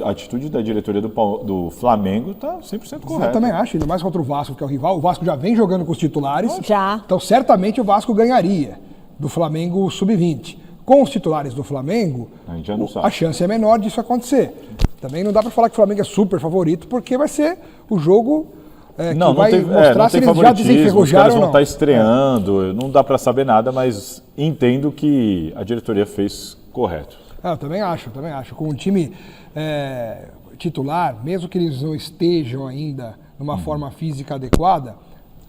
atitude da diretoria do Flamengo está 100% correta. Eu também acho, ainda mais contra o Vasco, que é o rival. O Vasco já vem jogando com os titulares. Já. Então, certamente, o Vasco ganharia do Flamengo sub-20. Com os titulares do Flamengo, a chance é menor disso acontecer. Também não dá para falar que o Flamengo é super favorito, porque vai ser o jogo... não vai tem, mostrar se eles já desenferrujaram os caras vão estar estreando, não dá para saber nada, mas entendo que a diretoria fez correto. Eu também acho. Com o time titular, mesmo que eles não estejam ainda numa forma física adequada,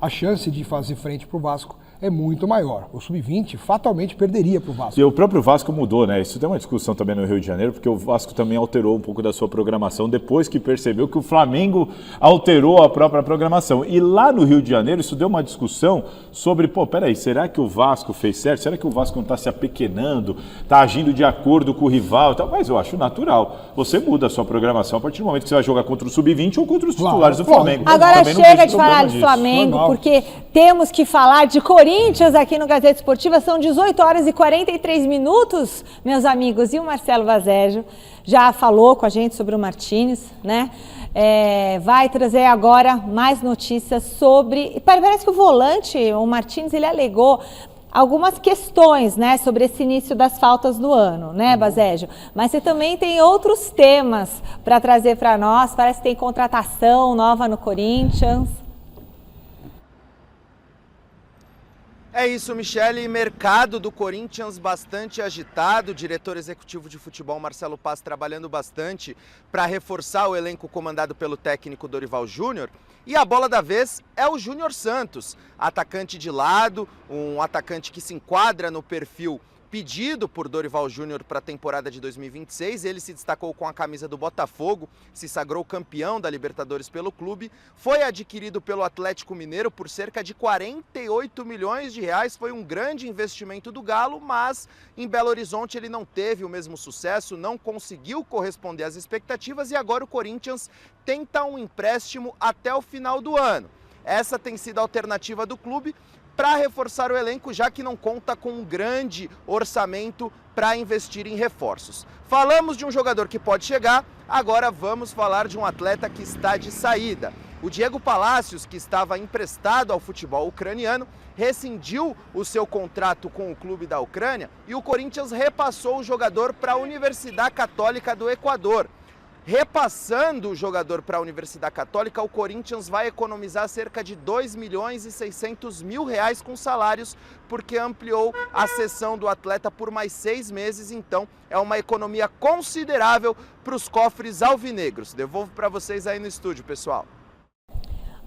a chance de fazer frente para o Vasco é muito maior. O sub-20 fatalmente perderia para o Vasco. E o próprio Vasco mudou, né? Isso tem uma discussão também no Rio de Janeiro, porque o Vasco também alterou um pouco da sua programação depois que percebeu que o Flamengo alterou a própria programação. E lá no Rio de Janeiro isso deu uma discussão sobre, peraí, será que o Vasco fez certo? Será que o Vasco não está se apequenando? Está agindo de acordo com o rival e tal? Mas eu acho natural. Você muda a sua programação a partir do momento que você vai jogar contra o sub-20 ou contra os titulares do Flamengo. Agora chega de falar de Flamengo, porque temos que falar de Corinthians aqui no Gazeta Esportiva. São 18 horas e 43 minutos, meus amigos. E o Marcelo Vazégio já falou com a gente sobre o Martínez, né? Vai trazer agora mais notícias sobre... Parece que o volante, o Martínez, ele alegou algumas questões, né, sobre esse início das faltas do ano, né, Vazégio? Mas você também tem outros temas para trazer para nós. Parece que tem contratação nova no Corinthians. É isso, Michele. Mercado do Corinthians bastante agitado. O diretor executivo de futebol, Marcelo Paz, trabalhando bastante para reforçar o elenco comandado pelo técnico Dorival Júnior. E a bola da vez é o Júnior Santos, atacante de lado, um atacante que se enquadra no perfil pedido por Dorival Júnior para a temporada de 2026. Ele se destacou com a camisa do Botafogo, se sagrou campeão da Libertadores pelo clube, foi adquirido pelo Atlético Mineiro por cerca de 48 milhões de reais, foi um grande investimento do Galo, mas em Belo Horizonte ele não teve o mesmo sucesso, não conseguiu corresponder às expectativas e agora o Corinthians tenta um empréstimo até o final do ano. Essa tem sido a alternativa do clube para reforçar o elenco, já que não conta com um grande orçamento para investir em reforços. Falamos de um jogador que pode chegar, agora vamos falar de um atleta que está de saída. O Diego Palacios, que estava emprestado ao futebol ucraniano, rescindiu o seu contrato com o clube da Ucrânia e o Corinthians repassou o jogador para a Universidade Católica do Equador. Repassando o jogador para a Universidade Católica, o Corinthians vai economizar cerca de 2 milhões e 600 mil reais com salários, porque ampliou a cessão do atleta por mais 6 meses, então é uma economia considerável para os cofres alvinegros. Devolvo para vocês aí no estúdio, pessoal.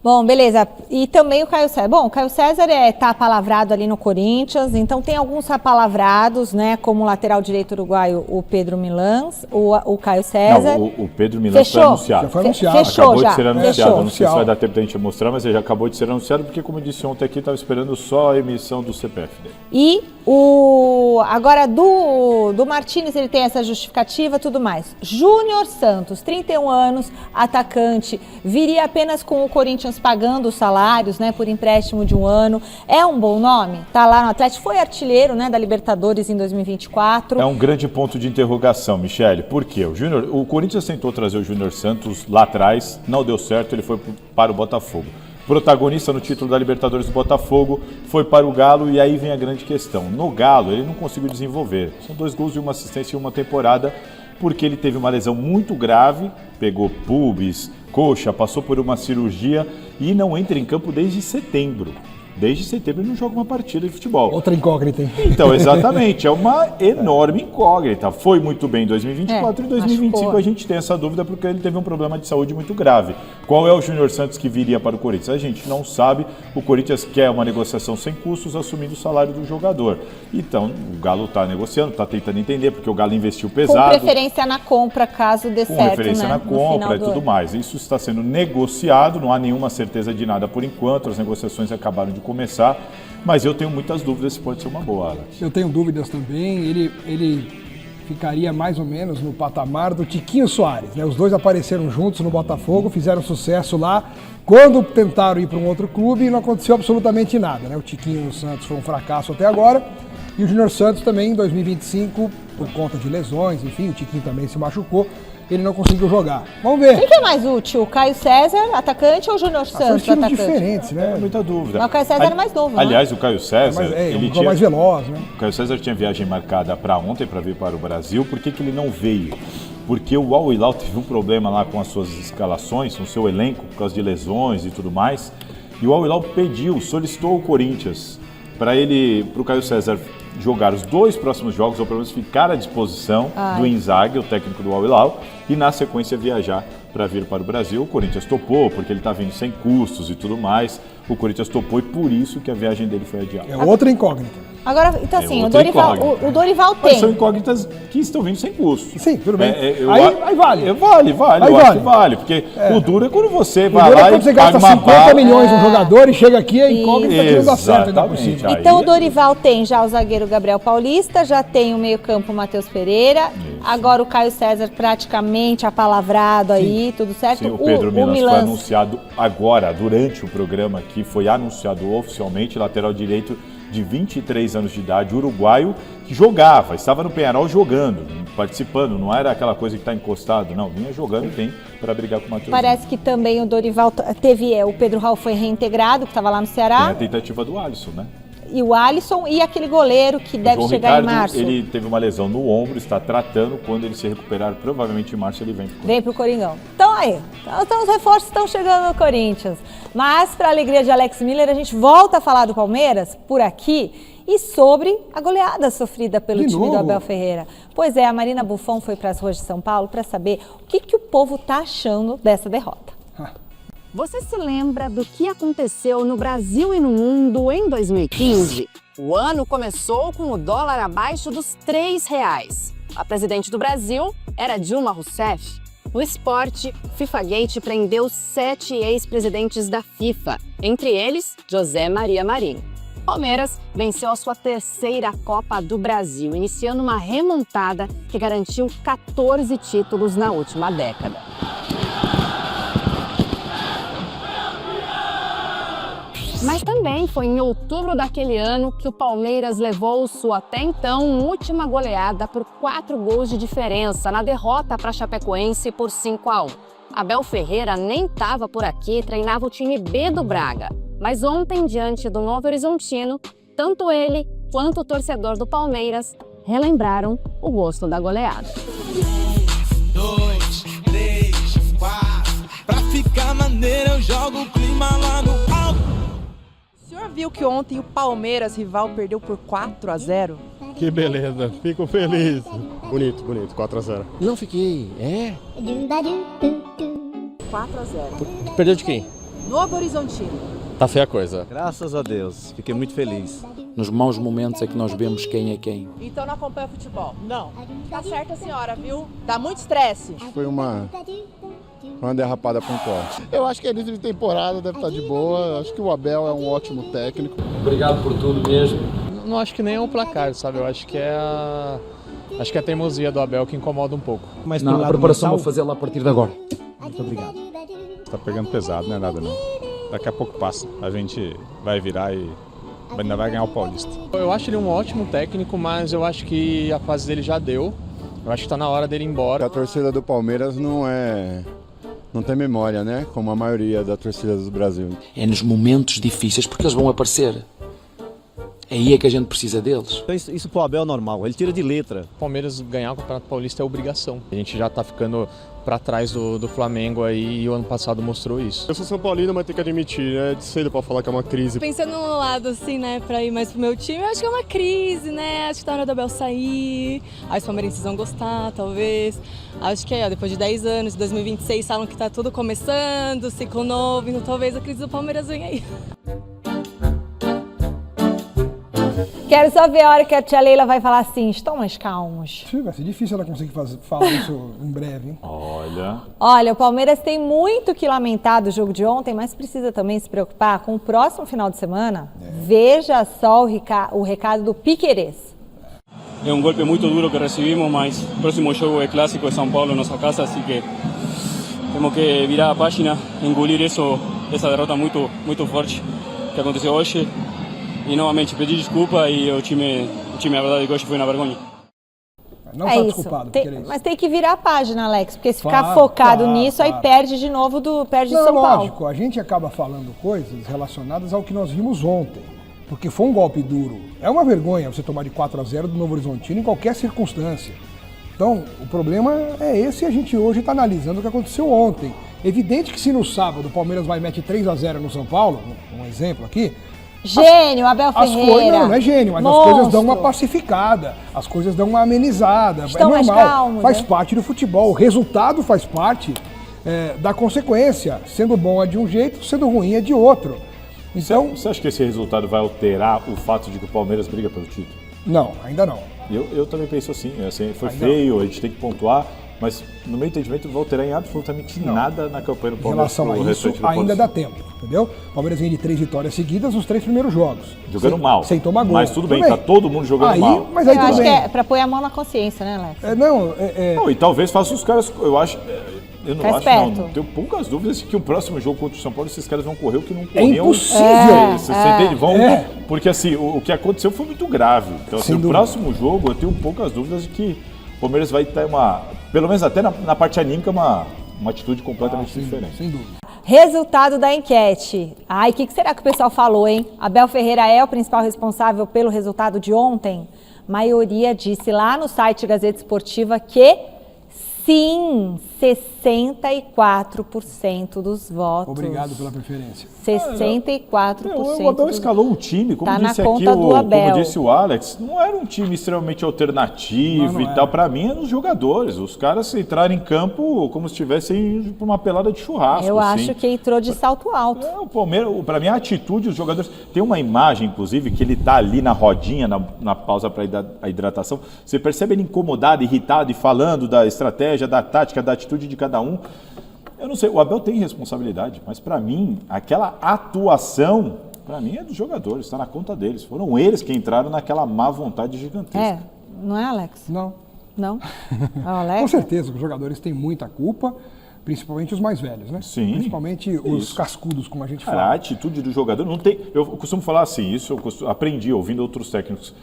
Bom, beleza. E também o Caio César. Bom, o Caio César tá apalavrado ali no Corinthians, então tem alguns apalavrados, né? Como o lateral direito uruguaio, o Pedro Milans, o Caio César. Não, o Pedro Milans foi anunciado. Já foi anunciado. Fechou, acabou já. de ser anunciado. Fechou. Não sei se vai dar tempo da gente mostrar, mas ele já acabou de ser anunciado, porque como eu disse ontem aqui, estava esperando só a emissão do CPF dele. E Agora, do Martínez, ele tem essa justificativa e tudo mais. Júnior Santos, 31 anos, atacante, viria apenas com o Corinthians pagando os salários, né, por empréstimo de 1 ano. É um bom nome? Tá lá no Atlético, foi artilheiro, né, da Libertadores em 2024. É um grande ponto de interrogação, Michele. Por quê? O Corinthians tentou trazer o Júnior Santos lá atrás, não deu certo, ele foi para o Botafogo. Protagonista no título da Libertadores do Botafogo, foi para o Galo e aí vem a grande questão. No Galo, ele não conseguiu desenvolver. São 2 gols e 1 assistência em uma temporada, porque ele teve uma lesão muito grave, pegou pubis, coxa, passou por uma cirurgia e não entra em campo desde setembro. Desde setembro ele não joga uma partida de futebol. Outra incógnita, hein? Então, exatamente, é uma enorme incógnita. Foi muito bem em 2024 e em 2025 a gente tem essa dúvida porque ele teve um problema de saúde muito grave. Qual é o Júnior Santos que viria para o Corinthians? A gente não sabe. O Corinthians quer uma negociação sem custos, assumindo o salário do jogador. Então, o Galo está negociando, está tentando entender, porque o Galo investiu pesado. Com preferência na compra, caso dê certo, com referência né, na compra e tudo mais. Isso está sendo negociado, não há nenhuma certeza de nada por enquanto, as negociações acabaram de começar, mas eu tenho muitas dúvidas se pode ser uma boa, Alex. Eu tenho dúvidas também, ele ficaria mais ou menos no patamar do Tiquinho Soares, né? Os dois apareceram juntos no Botafogo, fizeram sucesso lá, quando tentaram ir para um outro clube não aconteceu absolutamente nada, né? O Tiquinho no Santos foi um fracasso até agora, e o Júnior Santos também em 2025, por conta de lesões, enfim, o Tiquinho também se machucou, ele não conseguiu jogar. Vamos ver. Quem que é mais útil? O Caio César, atacante, ou o Júnior Santos, são estilos atacante? diferentes, né? Muita dúvida. Mas o Caio César era mais novo, aliás, né? o Caio César, ele tinha mais veloz, né? O Caio César tinha viagem marcada para ontem para vir para o Brasil. Por que ele não veio? Porque o Al Hilal teve um problema lá com as suas escalações, com o seu elenco, por causa de lesões e tudo mais. E o Al Hilal solicitou ao Corinthians para o Caio César jogar os 2 próximos jogos, ou pelo menos ficar à disposição do Inzaghi, o técnico do Al Hilal, e na sequência viajar para vir para o Brasil. O Corinthians topou, porque ele está vindo sem custos e tudo mais. O Corinthians topou e por isso que a viagem dele foi adiada. É outra incógnita. Agora, então assim, o Dorival Mas tem. são incógnitas que estão vindo sem custo. Sim, tudo bem. Aí vale. Aí Eu acho que vale, porque o duro é quando você vai lá quando você e paga gasta uma 50 milhões no jogador e chega aqui a incógnita que não dá certo ainda por Exatamente. cima. Então o Dorival tem já o zagueiro Gabriel Paulista, já tem o meio-campo Matheus Pereira, agora o Caio César praticamente apalavrado aí, tudo certo? Sim, o Pedro Milans foi anunciado agora, durante o programa, que foi anunciado oficialmente, lateral direito de 23 anos de idade, uruguaio, que jogava, estava no Peñarol jogando, participando, não era aquela coisa que está encostado, não, vinha jogando e vem para brigar com o Matheus. Parece que também o Dorival teve, o Pedro Raul foi reintegrado, que estava lá no Ceará. Tem a tentativa do Alisson, né? E o Alisson e aquele goleiro que deve chegar Ricardo, em março. Ele teve uma lesão no ombro, está tratando, quando ele se recuperar, provavelmente em março ele vem pro Coringão. Então aí, então os reforços estão chegando no Corinthians. Mas, para a alegria de Alex Miller, a gente volta a falar do Palmeiras por aqui e sobre a goleada sofrida pelo time do Abel Ferreira. Pois é, a Marina Buffon foi para as ruas de São Paulo para saber o que o povo está achando dessa derrota. Você se lembra do que aconteceu no Brasil e no mundo em 2015? O ano começou com o dólar abaixo dos R$3. A presidente do Brasil era Dilma Rousseff. No esporte, FIFAgate prendeu 7 ex-presidentes da FIFA, entre eles José Maria Marinho. Palmeiras venceu a sua 3ª Copa do Brasil, iniciando uma remontada que garantiu 14 títulos na última década. Mas também foi em outubro daquele ano que o Palmeiras levou sua até então última goleada por 4 gols de diferença na derrota para a Chapecoense por 5-1. Abel Ferreira nem estava por aqui, treinava o time B do Braga. Mas ontem, diante do Novo Horizontino, tanto ele quanto o torcedor do Palmeiras relembraram o gosto da goleada. 1, 2, 3, 4. Pra ficar maneiro eu jogo o clima lá no alto. O senhor viu que ontem o Palmeiras, rival, perdeu por 4-0? Que beleza, fico feliz. Bonito, 4-0. Não fiquei, 4-0. Perdeu de quem? Novo Horizontino. Tá feia a coisa. Graças a Deus, fiquei muito feliz. Nos maus momentos é que nós vemos quem é quem. Então não acompanha futebol? Não. Tá certo a senhora, viu? Dá muito estresse. Foi uma derrapada pontual. Eu acho que é início de temporada, deve estar de boa. Acho que o Abel é um ótimo técnico. Obrigado por tudo mesmo. não acho que nem é o placar, sabe? Eu acho que é a teimosia do Abel que incomoda um pouco. Mas a preparação vou fazê-la a partir de agora. Muito obrigado. Tá pegando pesado, não é nada não. Daqui a pouco passa. A gente vai virar e ainda vai ganhar o Paulista. Eu acho ele um ótimo técnico, mas eu acho que a fase dele já deu. Eu acho que tá na hora dele ir embora. A torcida do Palmeiras não tem memória, né? Como a maioria da torcida do Brasil. É nos momentos difíceis, porque eles vão aparecer. Aí é que a gente precisa deles. Isso pro Abel é normal, ele tira de letra. O Palmeiras ganhar o Campeonato Paulista é obrigação. A gente já tá ficando para trás do Flamengo aí e o ano passado mostrou isso. Eu sou São Paulino, mas tenho que admitir, é de cedo para falar que é uma crise. Pensando no lado assim, né, para ir mais pro meu time, eu acho que é uma crise, né? Acho que tá na hora do Abel sair, aí os palmeirenses vão gostar, talvez. Acho que depois de 10 anos, 2026, falam que tá tudo começando, ciclo novo, então talvez a crise do Palmeiras venha aí. Quero só ver a hora que a tia Leila vai falar assim, estão mais calmos. Vai ser difícil ela conseguir falar isso em breve, hein? Olha, o Palmeiras tem muito que lamentar do jogo de ontem, mas precisa também se preocupar com o próximo final de semana. Veja só o recado do Piquerez. É um golpe muito duro que recebemos, mas o próximo jogo é clássico de São Paulo, nossa casa, assim que temos que virar a página, engolir essa derrota muito forte que aconteceu hoje. E novamente pedir desculpa e o time a verdade que hoje foi uma vergonha. Não está desculpado, mas tem que virar a página, Alex, porque se ficar focado nisso, aí perde de novo de São Paulo. Lógico, a gente acaba falando coisas relacionadas ao que nós vimos ontem, porque foi um golpe duro. É uma vergonha você tomar de 4-0 do Novo Horizontino em qualquer circunstância. Então, o problema é esse e a gente hoje está analisando o que aconteceu ontem. Evidente que se no sábado o Palmeiras vai e mete 3-0 no São Paulo, um exemplo aqui, Gênio, Abel Ferreira. Não é gênio, mas monstro. As coisas dão uma pacificada, as coisas dão uma amenizada. Estão é normal, mais calmos, faz né? parte do futebol. O resultado faz parte da consequência. Sendo bom é de um jeito, sendo ruim é de outro. Então, você acha que esse resultado vai alterar o fato de que o Palmeiras briga pelo título? Não, ainda não. Eu também penso assim, foi feio, a gente tem que pontuar. Mas, no meu entendimento, não vai alterar em absolutamente nada na campanha do Palmeiras. Em relação a isso, ainda dá tempo, entendeu? O Palmeiras vem de 3 vitórias seguidas nos 3 primeiros jogos. Jogando mal. Sem tomar gol. Mas tudo bem, tá todo mundo jogando mal. Mas aí eu tudo acho bem. que é pra pôr a mão na consciência, né, Alex? Não, e talvez faça os caras, eu não acho, esperto. tenho poucas dúvidas que o próximo jogo contra o São Paulo, esses caras vão correr o que não corriam. É impossível. Você entende? Porque assim, o que aconteceu foi muito grave. Então, assim, o próximo jogo, eu tenho poucas dúvidas de que o Palmeiras vai ter pelo menos até na parte anímica, uma atitude completamente diferente. Sem dúvida. Resultado da enquete. Ai, o que será que o pessoal falou, hein? Abel Ferreira é o principal responsável pelo resultado de ontem? Maioria disse lá no site Gazeta Esportiva que sim, 64% dos votos. Obrigado pela preferência. 64%. O Abel escalou um time, como disse aqui como disse o Alex, não era um time extremamente alternativo e tal. Para mim, eram os jogadores. Os caras entraram em campo como se estivessem por uma pelada de churrasco. Eu acho que entrou de salto alto. O Palmeiras, para mim, a atitude dos jogadores. Tem uma imagem, inclusive, que ele tá ali na rodinha, na pausa para a hidratação. Você percebe ele incomodado, irritado e falando da estratégia, da tática, da atitude de cada um. Eu não sei, o Abel tem responsabilidade, mas para mim, aquela atuação, para mim é dos jogadores, está na conta deles. Foram eles que entraram naquela má vontade gigantesca. Não é, Alex? Não. Não? Alex? Com certeza, os jogadores têm muita culpa, principalmente os mais velhos, né? Sim. Principalmente os cascudos, como a gente fala. A atitude do jogador não tem. Eu costumo falar assim, aprendi ouvindo outros técnicos.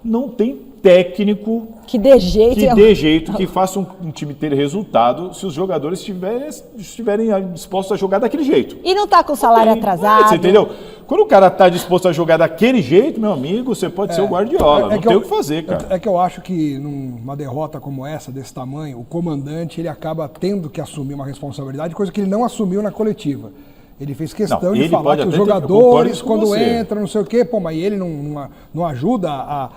Não tem técnico que dê jeito, que faça um time ter resultado se os jogadores estiverem dispostos a jogar daquele jeito. E não tá com o salário atrasado. Você entendeu? Quando o cara tá disposto a jogar daquele jeito, meu amigo, você pode ser o Guardiola. Não tem o que fazer, cara. É que eu acho que numa derrota como essa, desse tamanho, o comandante ele acaba tendo que assumir uma responsabilidade, coisa que ele não assumiu na coletiva. Ele fez questão de falar que os jogadores, quando entram, não sei o quê, mas ele não ajuda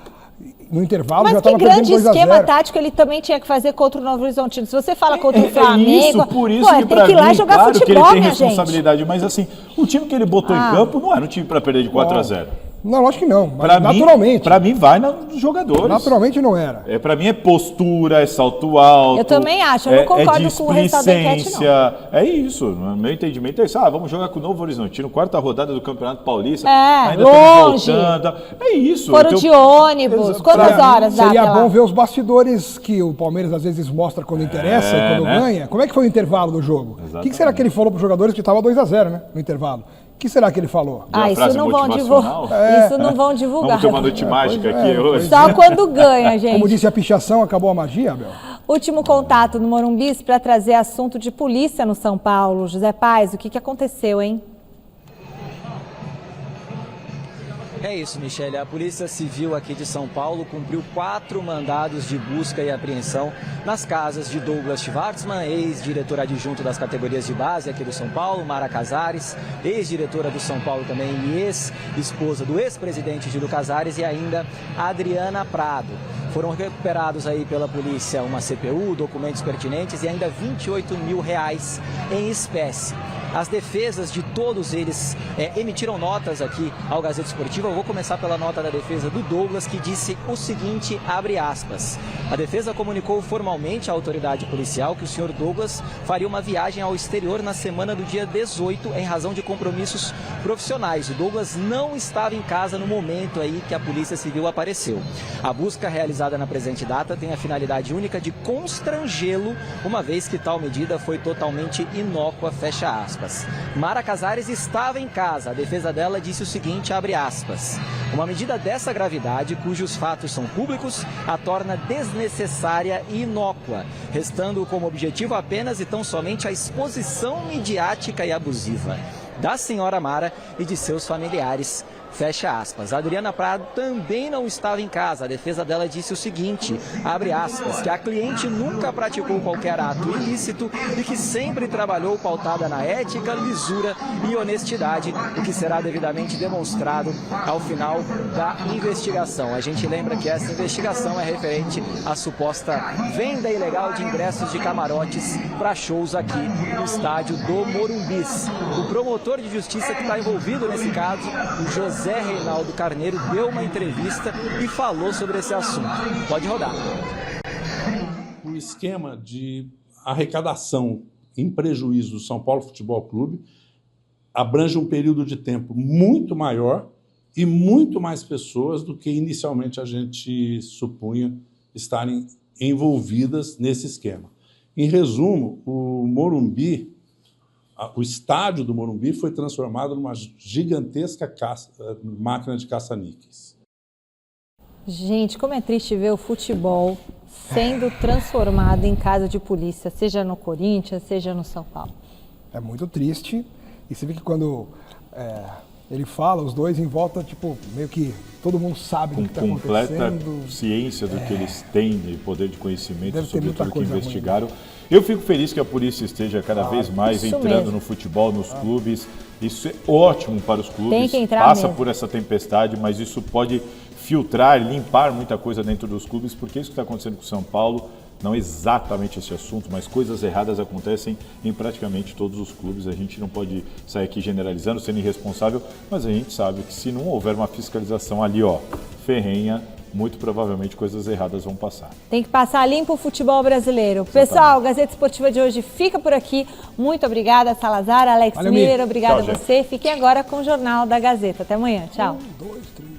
no intervalo já estava perdendo 2-0. Mas que grande esquema tático ele também tinha que fazer contra o Novo Horizontino. Se você fala contra o Flamengo, por isso ele tem que ir lá e jogar futebol, que ele tem minha responsabilidade. Gente. Mas assim, o time que ele botou em campo não era um time para perder de 4-0. Não, lógico que não. Mas Pra naturalmente. Para mim vai nos jogadores. Naturalmente não era. Para mim é postura, é salto alto. Eu também acho, eu não concordo com o resultado da enquete, não. É isso, no meu entendimento é isso. Vamos jogar com o Novo Horizontino, quarta rodada do Campeonato Paulista. Ainda longe. Voltando. É isso. Foram de ônibus. Quantas horas dá? Seria bom ver os bastidores que o Palmeiras às vezes mostra quando interessa e quando ganha. Como é que foi o intervalo do jogo? O que será que ele falou para os jogadores que estava 2-0, né, no intervalo? O que será que ele falou? Isso não vão divulgar. Isso não vão divulgar. Vamos ter uma noite mágica aqui hoje. Só quando ganha, gente. Como disse a pichação, acabou a magia, Abel? Último contato no Morumbi para trazer assunto de polícia no São Paulo. José Paz, o que aconteceu, hein? É isso, Michele. A Polícia Civil aqui de São Paulo cumpriu 4 mandados de busca e apreensão nas casas de Douglas Schwartzman, ex-diretor adjunto das categorias de base aqui do São Paulo, Mara Casares, ex-diretora do São Paulo também e ex-esposa do ex-presidente Júlio Casares, e ainda Adriana Prado. Foram recuperados aí pela polícia uma CPU, documentos pertinentes e ainda R$28 mil em espécie. As defesas de todos eles emitiram notas aqui ao Gazeta Esportiva. Eu vou começar pela nota da defesa do Douglas, que disse o seguinte, abre aspas. A defesa comunicou formalmente à autoridade policial que o senhor Douglas faria uma viagem ao exterior na semana do dia 18 em razão de compromissos profissionais. O Douglas não estava em casa no momento aí que a Polícia Civil apareceu. A busca realizada na presente data tem a finalidade única de constrangê-lo, uma vez que tal medida foi totalmente inócua, fecha aspas. Mara Casares estava em casa. A defesa dela disse o seguinte, abre aspas. Uma medida dessa gravidade, cujos fatos são públicos, a torna desnecessária e inócua, restando como objetivo apenas e tão somente a exposição midiática e abusiva da senhora Mara e de seus familiares. Fecha aspas. A Adriana Prado também não estava em casa. A defesa dela disse o seguinte, abre aspas, que a cliente nunca praticou qualquer ato ilícito e que sempre trabalhou pautada na ética, lisura e honestidade, o que será devidamente demonstrado ao final da investigação. A gente lembra que essa investigação é referente à suposta venda ilegal de ingressos de camarotes para shows aqui no estádio do Morumbi. O promotor de justiça que está envolvido nesse caso, o José Reinaldo Carneiro, deu uma entrevista e falou sobre esse assunto. Pode rodar. O esquema de arrecadação em prejuízo do São Paulo Futebol Clube abrange um período de tempo muito maior e muito mais pessoas do que inicialmente a gente supunha estarem envolvidas nesse esquema. Em resumo, o Morumbi, o estádio do Morumbi foi transformado numa gigantesca máquina de caça-níqueis. Gente, como é triste ver o futebol sendo transformado em casa de polícia, seja no Corinthians, seja no São Paulo. É muito triste. E você vê que quando ele fala, os dois em volta, tipo, meio que todo mundo sabe o que está acontecendo. Com completa ciência do que eles têm de poder de conhecimento sobre tudo que investigaram. Eu fico feliz que a polícia esteja cada vez mais entrando no futebol, nos clubes. Isso é ótimo para os clubes. Tem que entrar Passa mesmo por essa tempestade, mas isso pode filtrar, limpar muita coisa dentro dos clubes, porque isso que está acontecendo com o São Paulo, não é exatamente esse assunto, mas coisas erradas acontecem em praticamente todos os clubes. A gente não pode sair aqui generalizando, sendo irresponsável, mas a gente sabe que se não houver uma fiscalização ali, ferrenha, muito provavelmente coisas erradas vão passar. Tem que passar limpo o futebol brasileiro. Pessoal, Gazeta Esportiva de hoje fica por aqui. Muito obrigada, Salazar, Alex Miller, obrigada a você. Fiquem agora com o Jornal da Gazeta. Até amanhã. Tchau. 1, 2, 3.